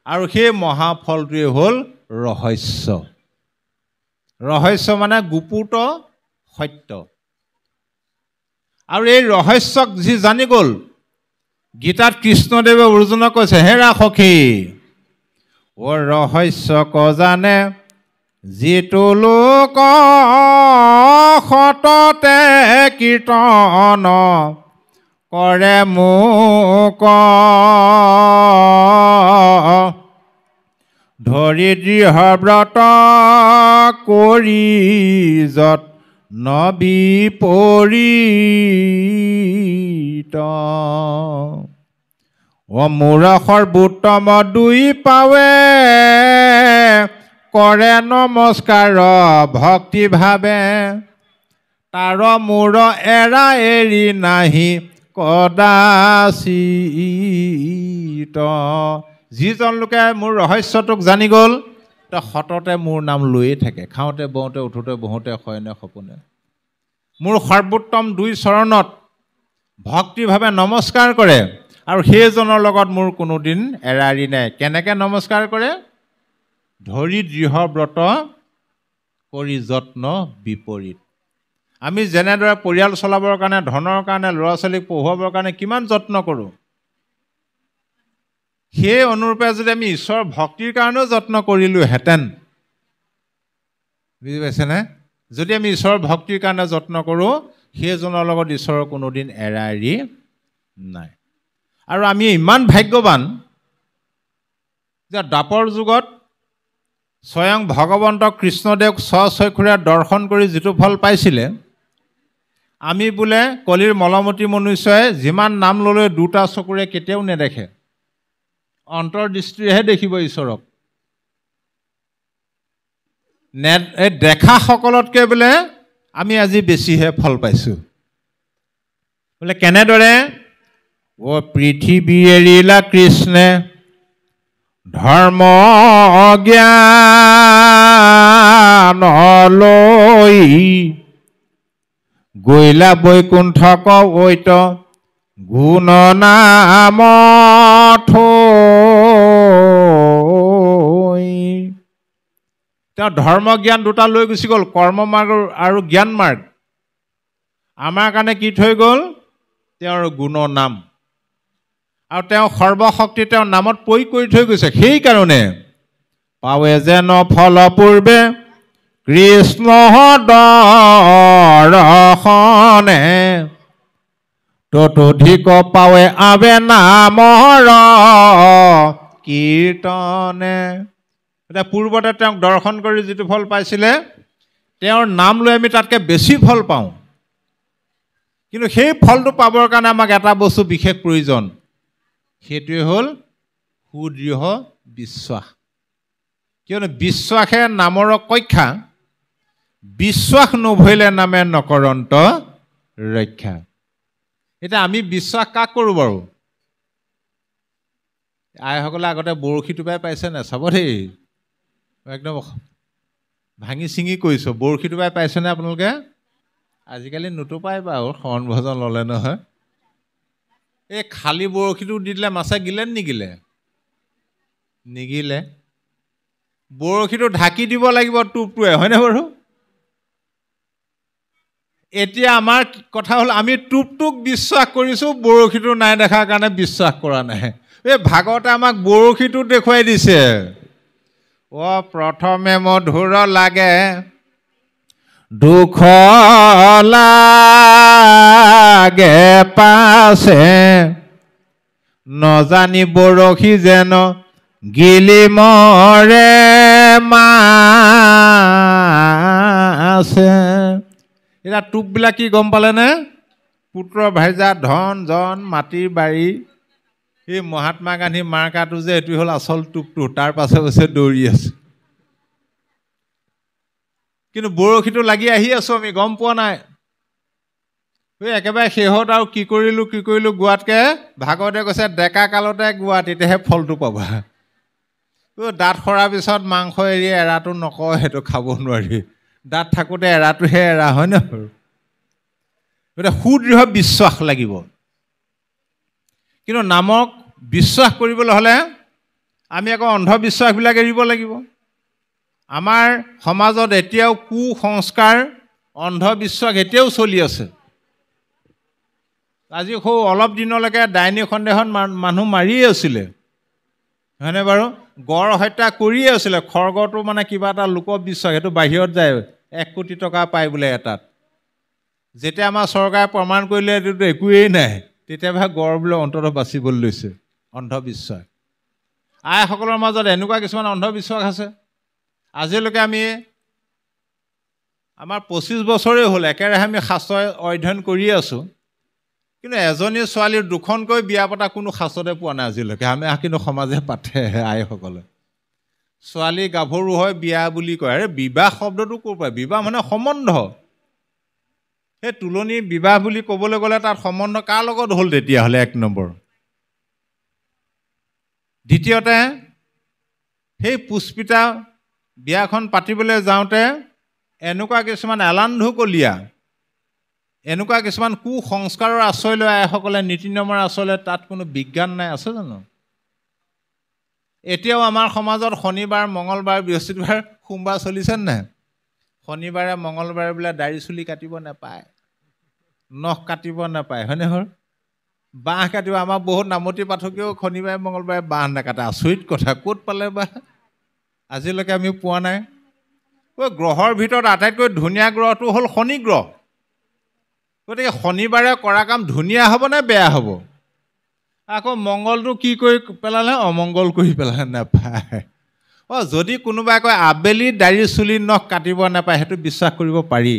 আৰু সেই মহাফলটোৱে হ'ল ৰহস্য। ৰহস্য মানে গুপুত সত্য। আৰু এই ৰহস্যক যি জানি গ'ল, গীতাত কৃষ্ণদেৱে অৰ্জুনক কৈছে, হেৰা সখী, অ ৰহস্য ক জানে যিটো লোক সততে কীৰ্তন কৰে মোক ধৰি দৃঢ় ব্ৰত কৰি যত্ন বিপৰীত মোৰ সৰ্বোত্তম দুই পাৱে কৰে নমস্কাৰ ভক্তি ভাৱে তাৰ মোৰ এৰা এৰি নাহি কদাচিত। যিজন লোকে মোৰ ৰহস্যটোক জানি গ'ল তেওঁ সততে মোৰ নাম লৈয়ে থাকে, খাওঁতে বওঁতে উঠোঁতে বহোঁতে শয়নে সপোনে। মোৰ সৰ্বোত্তম দুই চৰণত ভক্তিভাৱে নমস্কাৰ কৰে, আৰু সেইজনৰ লগত মোৰ কোনোদিন এৰা এৰি নাই। কেনেকৈ নমস্কাৰ কৰে? ধৰি দৃঢ় ব্ৰত কৰি যত্ন বিপৰীত। আমি যেনেদৰে পৰিয়াল চলাবৰ কাৰণে, ধনৰ কাৰণে, ল'ৰা ছোৱালীক পঢ়ুৱাবৰ কাৰণে কিমান যত্ন কৰোঁ, সেই অনুৰূপে যদি আমি ঈশ্বৰৰ ভক্তিৰ কাৰণেও যত্ন কৰিলোহেঁতেন, বুজি পাইছেনে? যদি আমি ঈশ্বৰৰ ভক্তিৰ কাৰণে যত্ন কৰোঁ, সেইজনৰ লগত ঈশ্বৰৰ কোনোদিন এৰা এৰি নাই। আৰু আমি ইমান ভাগ্যৱান যে দ্বাপৰ যুগত স্বয়ং ভগৱন্ত কৃষ্ণদেৱ স্বচক্ষুৰে দৰ্শন কৰি যিটো ফল পাইছিলে, আমি বোলে কলিৰ মলমতী মনুষ্যই যিমান নাম ল'লেও দুটা চকুৰে কেতিয়াও নেদেখে, অন্তৰ্দৃষ্টিৰেহে দেখিব ঈশ্বৰক। এই দেখাসকলতকৈ বোলে আমি আজি বেছিহে ফল পাইছোঁ। বোলে কেনেদৰে? অ পৃথিৱী এৰিলা কৃষ্ণে ধৰ্ম জ্ঞান লৈ গৈলা বৈকুণ্ঠক ঐত গুণ নাম থৈ। তেওঁ ধৰ্ম জ্ঞান দুটা লৈ গুচি গ'ল, কৰ্ম মাৰ্গ আৰু জ্ঞান মাৰ্গ। আমাৰ কাৰণে কি থৈ গ'ল? তেওঁৰ গুণৰ নাম। আৰু তেওঁ সৰ্বশক্তি তেওঁৰ নামত প্ৰয়োগ কৰি থৈ গৈছে। সেইকাৰণে পাৱে যেন ফল পূৰ্বে কৃষ্ণ দৰ্শনে ততোধিক পাৱে আবে নামৰ কীৰ্তনে। এতিয়া পূৰ্বতে তেওঁক দৰ্শন কৰি যিটো ফল পাইছিলে, তেওঁৰ নাম লৈ আমি তাতকৈ বেছি ফল পাওঁ। কিন্তু সেই ফলটো পাবৰ কাৰণে আমাক এটা বস্তু বিশেষ প্ৰয়োজন, সেইটোৱে হ'ল সুদৃঢ় বিশ্বাস। কিয়নো বিশ্বাসে নামৰ কক্ষা, বিশ্বাস নভৰিলে নামে নকৰন্ত ৰক্ষা। এতিয়া আমি বিশ্বাস কাক কৰোঁ বাৰু? আইসকলে আগতে বৰশী টোপাই পাইছে নাই? চাব দেই, একদম ভাঙি ছিঙি কৈছোঁ, বৰশী টোপাই পাইছেনে আপোনালোকে? আজিকালি নোটোপাই বাৰু, শৰণ ভজন ল'লে নহয়। এই খালী বৰশীটো দি দিলে মাছে গিলে নিগিলে? নিগিলে। বৰশীটো ঢাকি দিব লাগিব টোপটোৱে, হয়নে বাৰু? এতিয়া আমাৰ কথা হ'ল আমি টোপটোক বিশ্বাস কৰিছোঁ, বৰশীটো নাই দেখাৰ কাৰণে বিশ্বাস কৰা নাই। এই ভাগৱতে আমাক বৰশীটো দেখুৱাই দিছে। অ প্ৰথমে মধুৰ লাগে দুখ লাগে পাছে নজানি বৰশী যেন গিলি মৰে মাছে। এতিয়া টোপবিলাক কি গম পালেনে? পুত্ৰ ভাইজা ধন জন মাটিৰ বাৰী, এই মহাত্মা গান্ধী মাৰ্কাটো যে এইটো হ'ল আচল টোপটো, তাৰ পাছে পাছে দৌৰি আছে। কিন্তু বৰশীটো লাগি আহি আছোঁ আমি গম পোৱা নাই একেবাৰে শেহত আৰু কি কৰিলোঁ গোৱাতকৈ ভাগৱতে কৈছে ডেকা কালতে গোৱা তেতিয়াহে ফলটো পাবা দাঁত সৰাৰ পিছত মাংস এৰি এৰাটো নকয় সেইটো খাব নোৱাৰি দাঁত থাকোঁতে এৰাটোহে এৰা হয় নে গতিকে সুদৃঢ় বিশ্বাস লাগিব কিন্তু নামক বিশ্বাস কৰিবলৈ হ'লে আমি আকৌ অন্ধবিশ্বাসবিলাক এৰিব লাগিব আমাৰ সমাজত এতিয়াও কুসংস্কাৰ অন্ধবিশ্বাস এতিয়াও চলি আছে আজি অলপ দিনলৈকে ডাইনী সন্দেহত মানুহ মাৰিয়ে আছিলে হয়নে বাৰু গড় হত্যা কৰিয়ে আছিলে খৰ্গটো মানে কিবা এটা লোকবিশ্বাস সেইটো বাহিৰত যায় 1 কোটি টকা পায় বোলে এটাত যেতিয়া আমাৰ চৰকাৰে প্ৰমাণ কৰিলে এইটোতো একোৱেই নাই তেতিয়াবা গড় বোলে অন্ততঃ বাচিবলৈ লৈছে অন্ধবিশ্বাস আইসকলৰ মাজত এনেকুৱা কিছুমান অন্ধবিশ্বাস আছে আজিলৈকে আমি আমাৰ 25 বছৰেই হ'ল একেৰাহে আমি শাস্ত্ৰ অধ্যয়ন কৰিয়ে আছোঁ কিন্তু এজনী ছোৱালীৰ দুখনকৈ বিয়া পতা কোনো শাস্ত্ৰতে পোৱা নাই আজিলৈকে আমি কিন্তু সমাজে পাতে আইসকলে ছোৱালী গাভৰু হয় বিয়া বুলি কয় আৰে বিবাহ শব্দটো ক'ৰ পৰা বিবাহ মানে সম্বন্ধ সেই তুলনী বিবাহ বুলি ক'বলৈ গ'লে তাত সম্বন্ধ কাৰ লগত হ'ল তেতিয়াহ'লে 1 নম্বৰ দ্বিতীয়তে সেই পুষ্পিতা বিয়াখন পাতিবলৈ যাওঁতে এনেকুৱা কিছুমান এলান্ধুকলীয়া এনেকুৱা কিছুমান কুসংস্কাৰৰ আশ্ৰয় লৈ আইসকলে নীতি নিয়মৰ আশ্ৰয় লৈ তাত কোনো বিজ্ঞান নাই আছে জানো এতিয়াও আমাৰ সমাজত শনিবাৰ মঙলবাৰ বৃহস্পতিবাৰ সোমবাৰ চলিছে নাই শনিবাৰে মঙলবাৰে বোলে দাড়ি চুলি কাটিব নাপায় নখ কাটিব নাপায় হয়নে হ'ল বাঁহ কাটিব আমাৰ বহুত নামতি পাঠকেও শনিবাৰে মঙলবাৰে বাঁহ নাকাটে আচৰিত কথা ক'ত পালে বা আজিলৈকে আমি পোৱা নাই গ্ৰহৰ ভিতৰত আটাইতকৈ ধুনীয়া গ্ৰহটো হ'ল শনি গ্ৰহ গতিকে শনিবাৰে কৰা কাম ধুনীয়া হ'ব নে বেয়া হ'ব আকৌ মংগলটো কি কৰি পেলালে অমংগল কৰি পেলালে নাপায় যদি কোনোবাই কয় আবেলি দাড়ি চুলি নখ কাটিব নাপায় সেইটো বিশ্বাস কৰিব পাৰি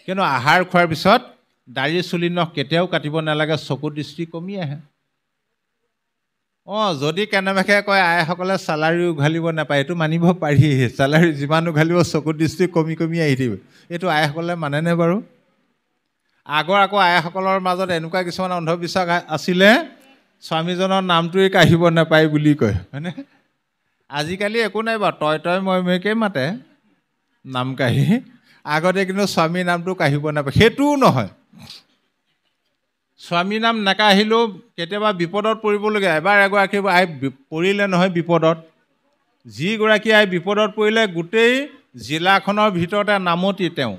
কিন্তু আহাৰ খোৱাৰ পিছত দাড়ি চুলি নখ কেতিয়াও কাটিব নালাগে চকু দৃষ্টি কমি আহে যদি কেনেবাকৈ কয় আইসকলে চেলাৰী উঘালিব নাপায় এইটো মানিব পাৰি চেলাৰী যিমান উঘালিব চকু দৃষ্টি কমি কমি আহি থাকিব এইটো আইসকলে মানেনে বাৰু আগৰ আকৌ আইসকলৰ মাজত এনেকুৱা কিছুমান অন্ধবিশ্বাস আছিলে স্বামীজনৰ নামটোৱে কাঢ়িব নাপায় বুলি কয় হয়নে আজিকালি একো নাই বাৰু তই মইকে মাতে নাম কাঢ়ি আগতে কিন্তু স্বামীৰ নামটো কাঢ়িব নাপায় সেইটোও নহয় স্বামীৰ নাম নাকাঢ়িলেও কেতিয়াবা বিপদত পৰিবলগীয়া এবাৰ এগৰাকী আই পৰিলে নহয় বিপদত যিগৰাকী আই বিপদত পৰিলে গোটেই জিলাখনৰ ভিতৰতে নামতি তেওঁ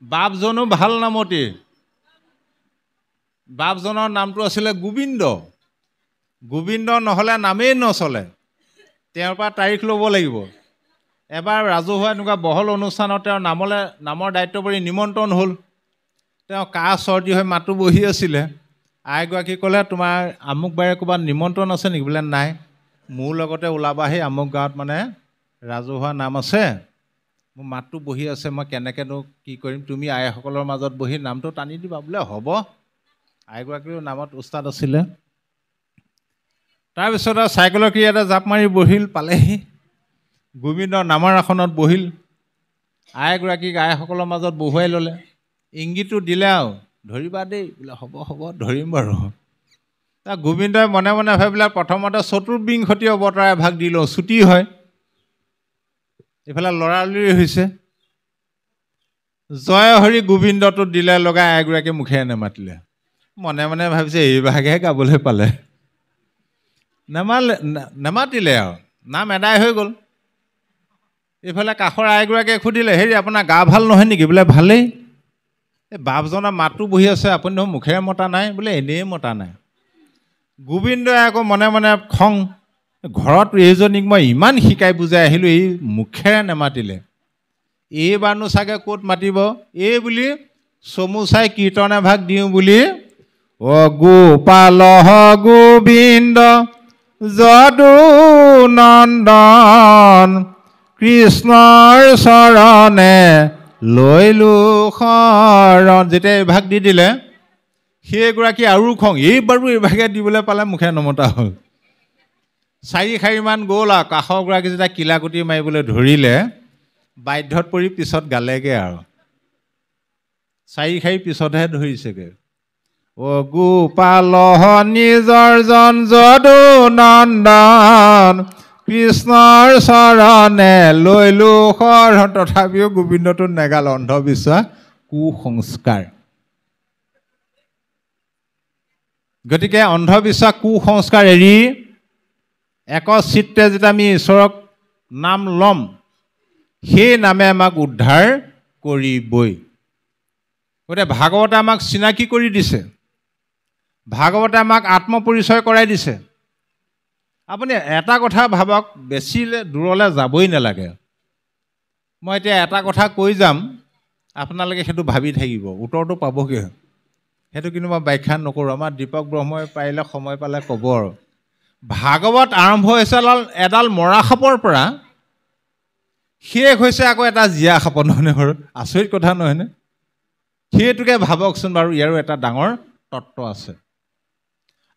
বাপজনো ভাল নামতি বাপজনৰ নামটো আছিলে গোবিন্দ নহ'লে নামেই নচলে তেওঁৰ পৰা তাৰিখ ল'ব লাগিব এবাৰ ৰাজহুৱা এনেকুৱা বহল অনুষ্ঠানত তেওঁৰ নামৰ দায়িত্ব পৰি নিমন্ত্ৰণ হ'ল তেওঁ কাহ চৰ্দি হৈ মাতো বহি আছিলে আইগৰাকী ক'লে তোমাৰ আমুক বাৰে ক'ৰবাত নিমন্ত্ৰণ আছে নেকি বোলে নাই মোৰ লগতে ওলাবাহি আমুক গাঁৱত মানে ৰাজহুৱা নাম আছে মোৰ মাতটো বহি আছে মই কেনেকৈনো কি কৰিম তুমি আইসকলৰ মাজত বহি নামটো টানি দিবা বোলে হ'ব আইগৰাকীৰ নামত উস্তাদ আছিলে তাৰপিছত আৰু চাইকেলৰ ক্ৰিয়াতে জাপ মাৰি বহিল পালেহি গোবিন্দৰ নামৰ আসনত বহিল আইগৰাকীক আইসকলৰ মাজত বহুৱাই ল'লে ইংগিতটো দিলে আৰু ধৰিবা দেই বোলে হ'ব ধৰিম বাৰু গোবিন্দই মনে মনে ভাবিলে প্ৰথমতে চতুৰ্বিংশতি অৱতাৰ এভাগ দি লওঁ ছুটি হয় এইফালে লৰালৰি হৈছে জয় হৰি গোবিন্দটো দিলে লগাই আইগৰাকী মুখেৰে নেমাতিলে মনে মনে ভাবিছে এইভাগেহে গাবলৈ পালে নেমাতিলে আৰু নাম এদায় হৈ গ'ল এইফালে কাষৰ আইগৰাকীয়ে সুধিলে হেৰি আপোনাৰ গা ভাল নহয় নেকি বোলে ভালেই এই বাপজনৰ মাতটো বহি আছে আপুনি দেখোন মুখেৰে মতা নাই বোলে এনেই মতা নাই গোবিন্দই আকৌ মনে মনে খং ঘৰত এইজনীক মই ইমান শিকাই বুজাই আহিলোঁ এই মুখেৰে নেমাতিলে এইবাৰনো চাগে ক'ত মাতিব এই বুলি চমু চাই কীৰ্তন এভাগ দিওঁ বুলি গোপাল গোবিন্দ যদু নন্দন কৃষ্ণৰ চৰণে লৈলো শৰণ যেতিয়া এভাগ দি দিলে সেইগৰাকী আৰু খং এইবাৰো এইভাগে দিবলৈ পালে মুখে নমতা হ'ল 4 শাৰীমান গ'ল আৰু কাষৰগৰাকী যেতিয়া কিলাকুটি মাৰিবলৈ ধৰিলে বাধ্যত পৰি পিছত গালেগে আৰু 4 খাই পিছতহে ধৰিছেগে ও গোপাল নিজৰ জন যদু নন্দন কৃষ্ণৰ চৰণে লৈলো শৰণ তথাপিও গোবিন্দটো নেগাল অন্ধবিশ্বাস কুসংস্কাৰ গতিকে অন্ধবিশ্বাস কুসংস্কাৰ এৰি একচিত্তে যেতিয়া আমি ঈশ্বৰক নাম ল'ম সেই নামে আমাক উদ্ধাৰ কৰিবই গতিকে ভাগৱতে আমাক চিনাকি কৰি দিছে ভাগৱতে আমাক আত্মপৰিচয় কৰাই দিছে আপুনি এটা কথা ভাবক বেছি দূৰলৈ যাবই নালাগে মই এতিয়া এটা কথা কৈ যাম আপোনালোকে সেইটো ভাবি থাকিব উত্তৰটো পাবগৈ সেইটো কিন্তু মই ব্যাখ্যা নকৰোঁ আমাৰ দীপক ব্ৰহ্মই পাৰিলে সময় পালে ক'ব আৰু ভাগৱত আৰম্ভ হৈছে এডাল মৰা সাপৰ পৰা শেষ হৈছে আকৌ এটা জীয়া সাপ নহয়নে বাৰু আচৰিত কথা নহয়নে সেইটোকে ভাবকচোন বাৰু ইয়াৰো এটা ডাঙৰ তত্ত্ব আছে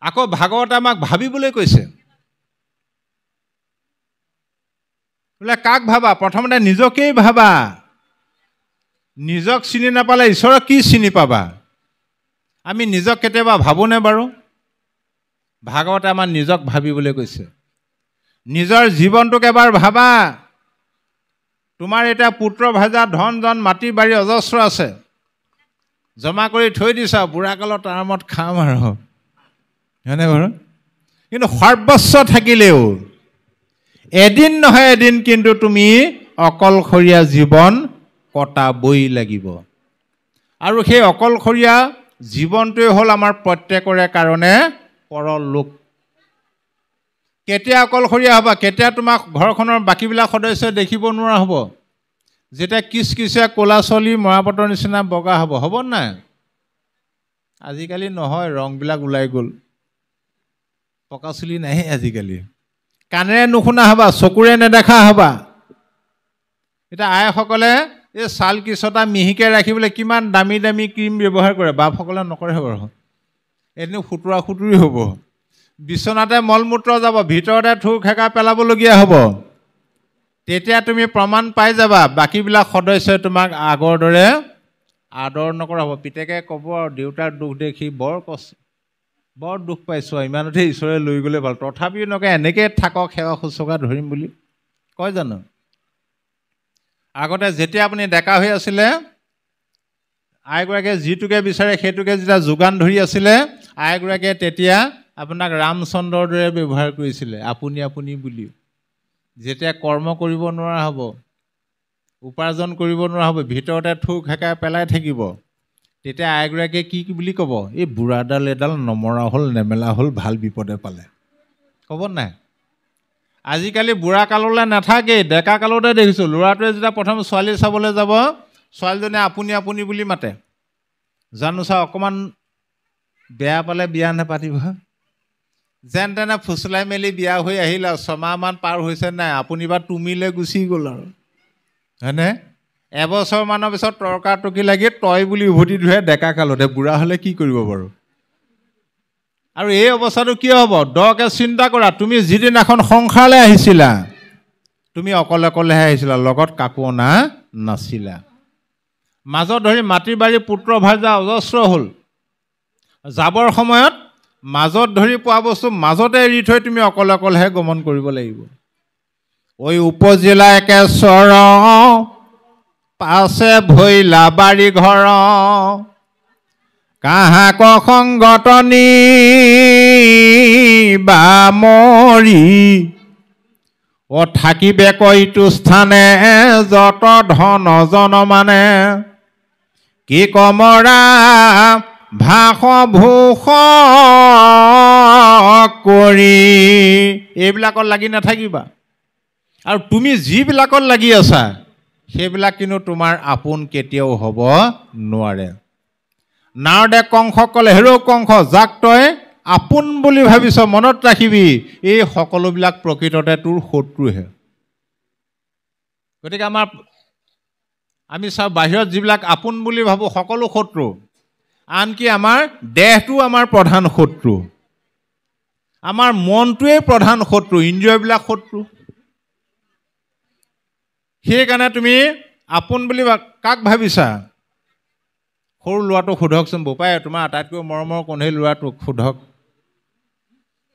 আকৌ ভাগৱতে আমাক ভাবিবলৈ কৈছে বোলে কাক ভাবা প্ৰথমতে নিজকেই ভাবা নিজক চিনি নাপালে ঈশ্বৰক কি চিনি পাবা আমি নিজক কেতিয়াবা ভাবোনে বাৰু ভাগৱতে আমাৰ নিজক ভাবিবলৈ কৈছে নিজৰ জীৱনটোক এবাৰ ভাবা তোমাৰ এতিয়া পুত্ৰ ভাজা ধন জন মাটি বাৰী অজস্ৰ আছে জমা কৰি থৈ দিছা বুঢ়াকালত আৰামত খাম আৰু হয়নে বাৰু কিন্তু সৰ্বস্ব থাকিলেও এদিন নহয় এদিন কিন্তু তুমি অকলশৰীয়া জীৱন কটাবই লাগিব আৰু সেই অকলশৰীয়া জীৱনটোৱে হ'ল আমাৰ প্ৰত্যেকৰে কাৰণে পৰলোক কেতিয়া অকলশৰীয়া হ'বা কেতিয়া তোমাক ঘৰখনৰ বাকীবিলাক সদস্যই দেখিব নোৱাৰা হ'ব যেতিয়া কিচকিচীয়া ক'লা চলি মৰাপাতৰ নিচিনা বগা হ'ব নাই আজিকালি নহয় ৰংবিলাক ওলাই গ'ল পকা চুলি নাহে আজিকালি কাণেৰে নুশুনা হ'বা চকুৰে নেদেখা হ'বা এতিয়া আইসকলে এই ছাল কিচটা মিহিকৈ ৰাখিবলৈ কিমান দামী দামী ক্ৰীম ব্যৱহাৰ কৰে বাপসকলে নকৰে বাৰু এদিন সুতুৰা সুতুৰি হ'ব বিচনাতে মলমূত্ৰ যাব ভিতৰতে থু খেকা পেলাবলগীয়া হ'ব তেতিয়া তুমি প্ৰমাণ পাই যাবা বাকীবিলাক সদস্যই তোমাক আগৰ দৰে আদৰ নকৰা হ'ব পিতেকে ক'ব আৰু দেউতাৰ দুখ দেখি বৰ দুখ পাইছোঁ ইমানতে ঈশ্বৰে লৈ গ'লে ভাল তথাপিও নকয় এনেকৈ থাকক সেৱা শুশ্ৰূষা ধৰিম বুলি কয় জানো আগতে যেতিয়া আপুনি ডেকা হৈ আছিলে আইগৰাকীয়ে যিটোকে বিচাৰে সেইটোকে যেতিয়া যোগান ধৰি আছিলে আইগৰাকীয়ে তেতিয়া আপোনাক ৰামচন্দ্ৰৰ দৰে ব্যৱহাৰ কৰিছিলে আপুনি আপুনি বুলি যেতিয়া কৰ্ম কৰিব নোৱাৰা হ'ব উপাৰ্জন কৰিব নোৱাৰা হ'ব ভিতৰতে থুক হেকাই পেলাই থাকিব তেতিয়া আইগৰাকীয়ে কি বুলি ক'ব এই বুঢ়াডাল এডাল নমৰা হ'ল নেমেলা হ'ল ভাল বিপদে পালে ক'ব নাই আজিকালি বুঢ়া কাললৈ নাথাকেই ডেকা কালতে দেখিছোঁ ল'ৰাটোৱে যেতিয়া প্ৰথম ছোৱালী চাবলৈ যাব ছোৱালীজনীয়ে আপুনি আপুনি বুলি মাতে জানো চা অকণমান বেয়া পালে বিয়া নেপাতিব যেন তেনে ফুচলাই মেলি বিয়া হৈ আহিল আৰু 6 মাহমান পাৰ হৈছে নাই আপুনি বা তুমিলে গুচি গ'ল আৰু হয়নে এবছৰমানৰ পিছত তৰ্কাতৰ্কি লাগি তই বুলি উভতি ধৰে ডেকা কালতে বুঢ়া হ'লে কি কৰিব বাৰু আৰু এই অৱস্থাটো কিয় হ'ব দকে চিন্তা কৰা তুমি যিদিনাখন সংসাৰলৈ আহিছিলা তুমি অকলে অকলেহে আহিছিলা লগত কাকো অনা নাছিলা মাজত ধৰি মাটি বাৰী পুত্ৰ ভাজা অজস্ৰ হ'ল যাবৰ সময়ত মাজত ধৰি পোৱা বস্তু মাজতে এৰি থৈ তুমি অকলে অকলেহে গমন কৰিব লাগিব ঐ উপজিলা একেশ্বৰ পাছে ভৈলা বাৰী ঘৰ কাহাক সংগতনি বা মৰি থাকিবে কৈটো স্থানে যত ধন জন মানে কি কমৰা ভাষ ভূষ কৰি এইবিলাকত লাগি নাথাকিবা আৰু তুমি যিবিলাকত লাগি আছা সেইবিলাক কিন্তু তোমাৰ আপোন কেতিয়াও হ'ব নোৱাৰে নাৰদে কংসক ক'লে হেৰৌ কংস যাক তই আপোন বুলি ভাবিছ মনত ৰাখিবি এই সকলোবিলাক প্ৰকৃততে তোৰ শত্ৰুহে গতিকে আমি চাওঁ বাহিৰত যিবিলাক আপোন বুলি ভাবোঁ সকলো শত্ৰু আনকি আমাৰ দেহটো আমাৰ প্ৰধান শত্ৰু আমাৰ মনটোৱেই প্ৰধান শত্ৰু ইন্দ্ৰিয়বিলাক শত্ৰু সেইকাৰণে তুমি আপোন বুলি কাক ভাবিছা? সৰু ল'ৰাটোক সোধকচোন, বোপাই তোমাৰ আটাইতকৈ মৰমৰ কোন? সেই ল'ৰাটোক সোধক,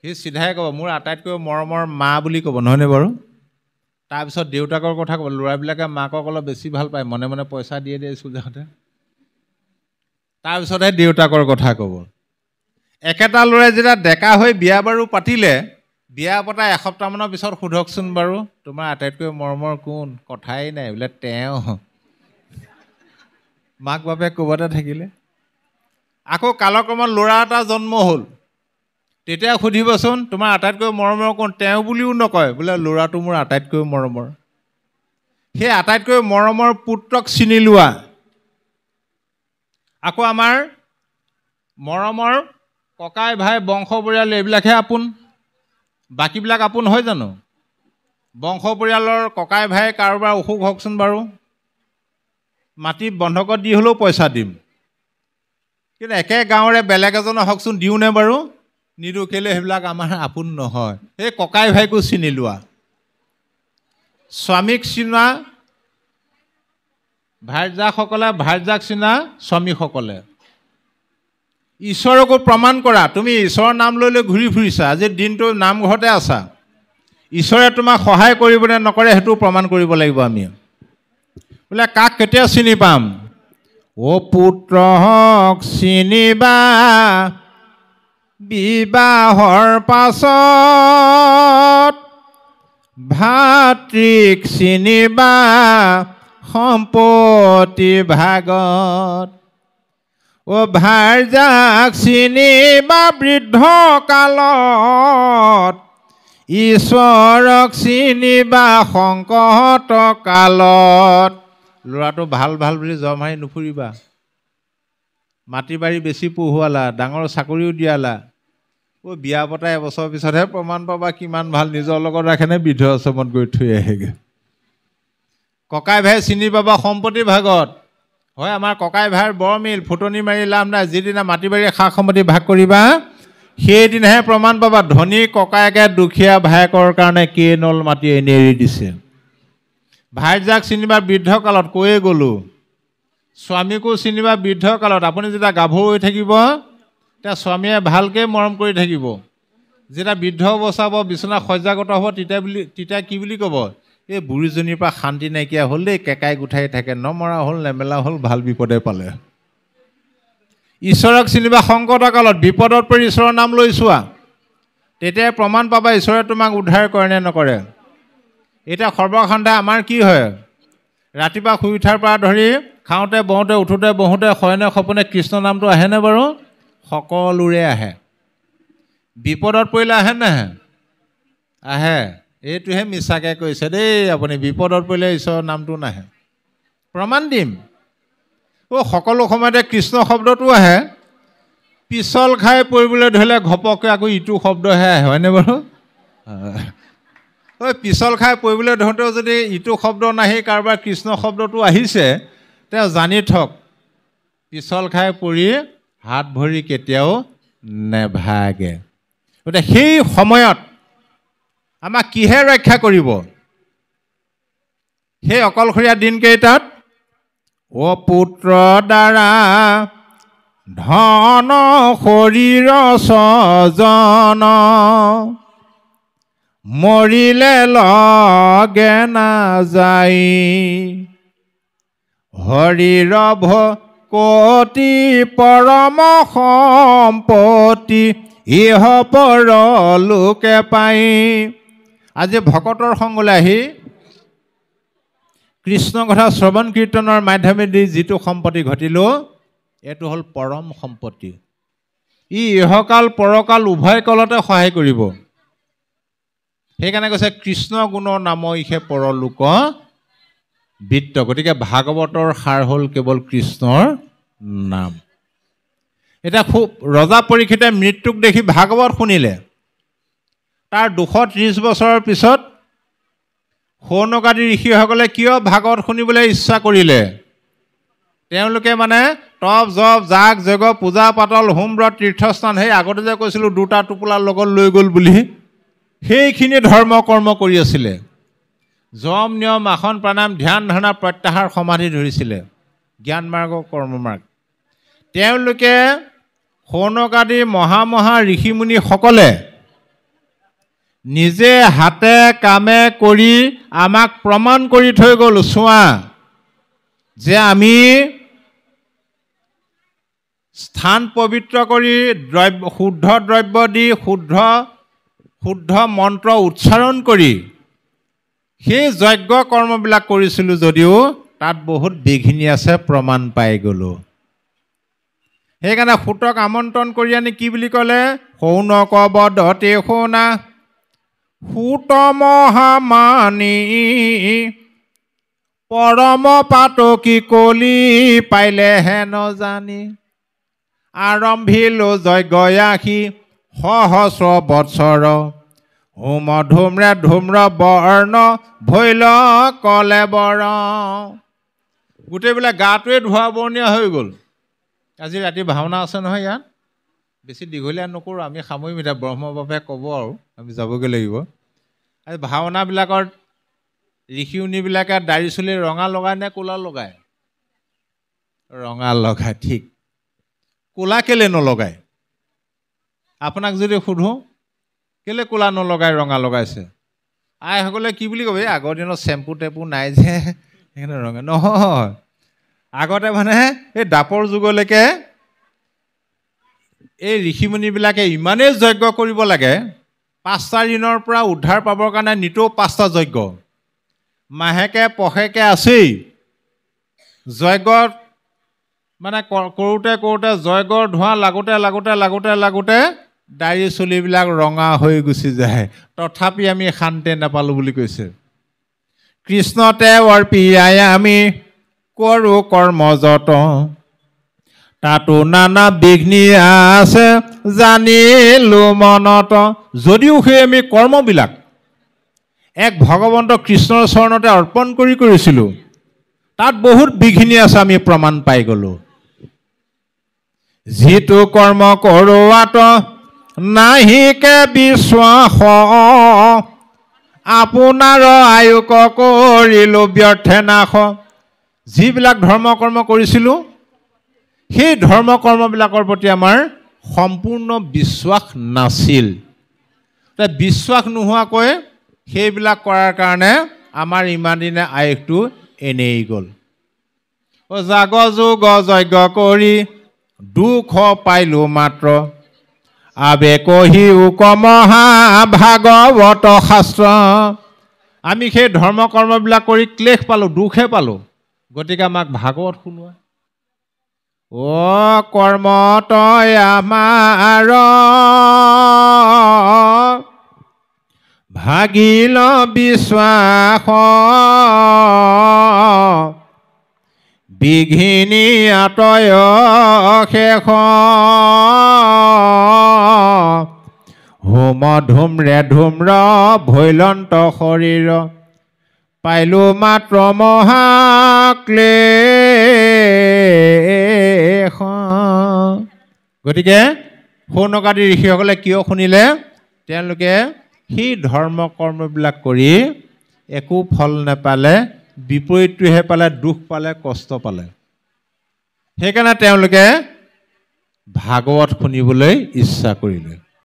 সি চিধাই ক'ব মোৰ আটাইতকৈ মৰমৰ মা বুলি ক'ব, নহয়নে বাৰু? তাৰপিছত দেউতাকৰ কথা ক'ব। ল'ৰাবিলাকে মাকক অলপ বেছি ভাল পায়, মনে মনে পইচা দিয়ে স্কুল যাওঁতে। তাৰপিছতহে দেউতাকৰ কথা ক'ব। একেটা ল'ৰাই যেতিয়া ডেকা হৈ বিয়া বাৰু পাতিলে, বিয়া পতা এসপ্তাহমানৰ পিছত সোধকচোন বাৰু তোমাৰ আটাইতকৈ মৰমৰ কোন? কথাই নাই, বোলে তেওঁ। মাক বাপেক ক'ৰবাতে থাকিলে। আকৌ কালক্ৰমত ল'ৰা এটা জন্ম হ'ল, তেতিয়া সুধিবচোন তোমাৰ আটাইতকৈ মৰমৰ কোন? তেওঁ বুলিও নকয়, বোলে ল'ৰাটো মোৰ আটাইতকৈ মৰমৰ। সেই আটাইতকৈ মৰমৰ পুত্ৰক চিনি লোৱা। আকৌ আমাৰ মৰমৰ ককাই ভাই বংশ পৰিয়াল এইবিলাকহে আপোন, বাকীবিলাক আপোন হয় জানো? বংশ পৰিয়ালৰ ককাই ভাই কাৰোবাৰ অসুখ হওকচোন বাৰু, মাটি বন্ধকত দি হ'লেও পইচা দিম। কিন্তু একে গাঁৱৰে বেলেগ এজনৰ হওকচোন, দিওঁনে বাৰু? নিদিওঁ। কেলে? সেইবিলাক আমাৰ আপোন নহয়। সেই ককাই ভাইকো চিনি লোৱা। স্বামীক চিনা ভাৰ্যাসকলে, ভাৰ্যাক চিনা স্বামীসকলে। ঈশ্বৰকো প্ৰমাণ কৰা। তুমি ঈশ্বৰৰ নাম লৈ লৈ ঘূৰি ফুৰিছা, আজিৰ দিনটো নামঘৰতে আছা, ঈশ্বৰে তোমাক সহায় কৰিবনে নকৰে সেইটো প্ৰমাণ কৰিব লাগিব আমি। বোলে কাক কেতিয়া চিনি পাম? অ' পুত্ৰক চিনিবা বিবাহৰ পাছত, ভাতৃক চিনিবা সম্পত্তি ভাগত। অ' ভাৰ্যাক চিনিবা বৃদ্ধ কালত, ঈশ্বৰক চিনিবা সংকট কালত। ল'ৰাটো ভাল ভাল বুলি জম মাৰি নুফুৰিবা। মাটি বাৰী বেছি পঢ়ুৱালা, ডাঙৰ চাকৰিও দিয়ালা, অ' বিয়া পতা এবছৰ পিছতহে প্ৰমাণ পাবা কিমান ভাল। নিজৰ লগত ৰাখেনে বৃদ্ধাশ্ৰমত গৈ থৈ আহেগৈ। ককাই ভাই চিনি পাবা সম্পত্তি ভাগত। হয়, আমাৰ ককাই ভাইৰ বৰ মিল, ফুটনি মাৰি লাভ নাই। যিদিনা মাটি বাৰী সা সম্পত্তি ভাগ কৰিবা সেইদিনাহে প্ৰমাণ পাবা ধনী ককায়েকে দুখীয়া ভায়েকৰ কাৰণে কেইনল মাটি এনে এৰি দিছে। ভাইজাক চিনিবা বৃদ্ধ কালত, কৈয়ে গ'লোঁ। স্বামীকো চিনিবা বৃদ্ধ কালত। আপুনি যেতিয়া গাভৰু হৈ থাকিব তেতিয়া স্বামীয়ে ভালকৈ মৰম কৰি থাকিব। যেতিয়া বৃদ্ধ অৱস্থা হ'ব, বিচনা শয্যাগত হ'ব, তেতিয়া কি বুলি ক'ব? এই বুঢ়ীজনীৰ পৰা শান্তি নাইকিয়া হ'ল দেই, কেকাই গোঠাই থাকে, নমৰা হ'ল নেমেলা হ'ল, ভাল বিপদে পালে। ঈশ্বৰক চিনিবা সংকট কালত, বিপদত পৰি ঈশ্বৰৰ নাম লৈ চোৱা, তেতিয়াই প্ৰমাণ পাবা ঈশ্বৰে তোমাক উদ্ধাৰ কৰে নে নকৰে। এতিয়া সৰ্বসাধাৰণতে আমাৰ কি হয়? ৰাতিপুৱা শুই উঠাৰ পৰা ধৰি খাওঁতে বওঁতে উঠোঁতে বহোঁতে শয়নে সপোনে কৃষ্ণ নামটো আহেনে বাৰু? সকলোৰে আহে। বিপদত পৰিলে আহে নাহে? আহে। এইটোহে মিছাকৈ কৈছে দেই আপুনি, বিপদত পৰিলে ঈশ্বৰৰ নামটো নাহে। প্ৰমাণ দিম। অ' সকলো সময়তে কৃষ্ণ শব্দটো আহে, পিছল খাই পৰিবলৈ ধৰিলে ঘপককৈ আকৌ ইটো শব্দহে আহে, হয়নে বাৰু? ঐ পিছল খাই পৰিবলৈ ধৰোঁতেও যদি ইটো শব্দ নাহি কাৰোবাৰ কৃষ্ণ শব্দটো আহিছে, তেওঁ জানি থক পিছল খাই পৰি হাত ভৰি কেতিয়াও নেভাগে। গতিকে সেই সময়ত আমাক কিহে ৰক্ষা কৰিব? সেই অকলশৰীয়া দিনকেইটাত অ' পুত্ৰ দ্বাৰা ধন শৰীৰ স্বজন, মৰিলে লগে নাযায়, হৰিৰ ভকতি পৰম সম্পত্তি, ইহ পৰ লোকে পাই। আজি ভকতৰ সংগলৈ আহি কৃষ্ণ কথা শ্ৰৱণ কীৰ্তনৰ মাধ্যমেদি যিটো সম্পত্তি ঘটিলোঁ, এইটো হ'ল পৰম সম্পত্তি। ই ইহকাল পৰকাল উভয় কালতে সহায় কৰিব। সেইকাৰণে কৈছে কৃষ্ণ গুণৰ নাম ইহে পৰলোক বৃত্ত। গতিকে ভাগৱতৰ সাৰ হ'ল কেৱল কৃষ্ণৰ নাম। এতিয়া খুব ৰজা পৰীক্ষিতে মৃত্যুক দেখি ভাগৱত শুনিলে। তাৰ 230 বছৰৰ পিছত সৌনকাদি ঋষিসকলে কিয় ভাগৱত শুনিবলৈ ইচ্ছা কৰিলে? তেওঁলোকে মানে তপ জপ যাগ যজ্ঞ পূজা পাতল হোম ব্ৰত তীৰ্থস্থান, সেই আগতে যে কৈছিলোঁ 2টা টোপোলাৰ লগত লৈ গ'ল বুলি, সেইখিনি ধৰ্ম কৰ্ম কৰি আছিলে। যম নিয়ম আসন প্ৰাণায়াম ধ্যান ধাৰণা প্ৰত্যাহাৰ সমাধি ধৰিছিলে জ্ঞান মাৰ্গ কৰ্ম মাৰ্গ তেওঁলোকে শৌনকাদি মহা ঋষিমুনিসকলে নিজে হাতে কামে কৰি আমাক প্ৰমাণ কৰি থৈ গ'ল চোৱা যে আমি স্থান পবিত্ৰ কৰি শুদ্ধ দ্ৰব্য দি শুদ্ধ মন্ত্ৰ উচ্চাৰণ কৰি সেই যজ্ঞ কৰ্মবিলাক কৰিছিলোঁ যদিও তাত বহুত বিঘিনি আছে প্ৰমাণ পাই গ'লোঁ সেইকাৰণে সুতক আমন্ত্ৰণ কৰি আনি কি বুলি ক'লে শৌনক বদতে শুনা সুত মহামানী পৰম পাতকী কলি পাইলেহে নজানি আৰম্ভিলো যজ্ঞয়াসী সহস্ৰ বৎসৰ হোম ধূম্ৰ বৰ্ণ ভৈল কলে বৰ গোটেইবিলাক গাটোৱে ধোৱা বৰণীয়া হৈ গ'ল আজি ৰাতি ভাওনা আছে নহয় ইয়াত বেছি দীঘলীয়া নকৰোঁ আমি সামৰিম এতিয়া ব্ৰহ্মবাবে ক'ব আৰু আমি যাবগৈ লাগিব আজি ভাওনাবিলাকত ঋষিমুনিবিলাকে দাড়ি চুলি ৰঙা লগায় নে ক'লা লগায় ৰঙা লগায় ঠিক ক'লা কেলে নলগায় আপোনাক যদি সোধোঁ কেলে ক'লা নলগায় ৰঙা লগাইছে আইসকলে কি বুলি ক'ব এই আগৰ দিনত চেম্পু টেম্পু নাই যে সেইকাৰণে ৰঙা নহয় আগতে মানে এই দাপৰ যুগলৈকে এই ঋষিমুনিবিলাকে ইমানেই যজ্ঞ কৰিব লাগে 5টা দিনৰ পৰা উদ্ধাৰ পাবৰ কাৰণে নিতৌ 5টা যজ্ঞ মাহেকে পষেকে আছেই যজ্ঞত মানে কৰোঁতে যজ্ঞৰ ধোঁৱা লাগোতে দাড়ি চুলিবিলাক ৰঙা হৈ গুচি যায় তথাপি আমি শান্তি নাপালোঁ বুলি কৈছে কৃষ্ণতে অৰ্পিয়াই আমি কৰোঁ কৰ্মযত তাতো নানা বিঘ্নি আছে জানিলোঁ মনত যদিও সেই আমি কৰ্মবিলাক এক ভগৱন্ত কৃষ্ণৰ চৰণতে অৰ্পণ কৰিছিলোঁ তাত বহুত বিঘিনি আছে আমি প্ৰমাণ পাই গ'লোঁ যিটো কৰ্ম কৰোৱাত নাহিকে বিশ্বাস আপোনাৰ আয়ুক কৰিলোঁ ব্যৰ্থে নাশ যিবিলাক ধৰ্ম কৰ্ম কৰিছিলোঁ সেই ধৰ্ম কৰ্মবিলাকৰ প্ৰতি আমাৰ সম্পূৰ্ণ বিশ্বাস নাছিল বিশ্বাস নোহোৱাকৈ সেইবিলাক কৰাৰ কাৰণে আমাৰ ইমান দিনে আয়ুসটো এনেই গ'ল জাগ যোগ যজ্ঞ কৰি দুখ পাইলোঁ মাত্ৰ আবেকহি উকমহা ভাগৱত শাস্ত্ৰ আমি সেই ধৰ্ম কৰ্মবিলাক কৰি ক্লেশ পালোঁ দুখে পালোঁ গতিকে আমাক ভাগৱত শুনোৱা কৰ্ম তই আমাৰ ভাগিল বিশ্বাস বিঘিনি আতয় শেষ হোম ধূম্ৰ ভৈলন্ত শৰীৰ পাইলোঁ মাত্ৰ মহাক্লেশ গতিকে শৌনকাদি ঋষিসকলে কিয় শুনিলে তেওঁলোকে সেই ধৰ্ম কৰ্মবিলাক কৰি একো ফল নাপালে বিপৰীতটোহে পালে দুখ পালে কষ্ট পালে সেইকাৰণে তেওঁলোকে ভাগৱত শুনিবলৈ ইচ্ছা কৰিলে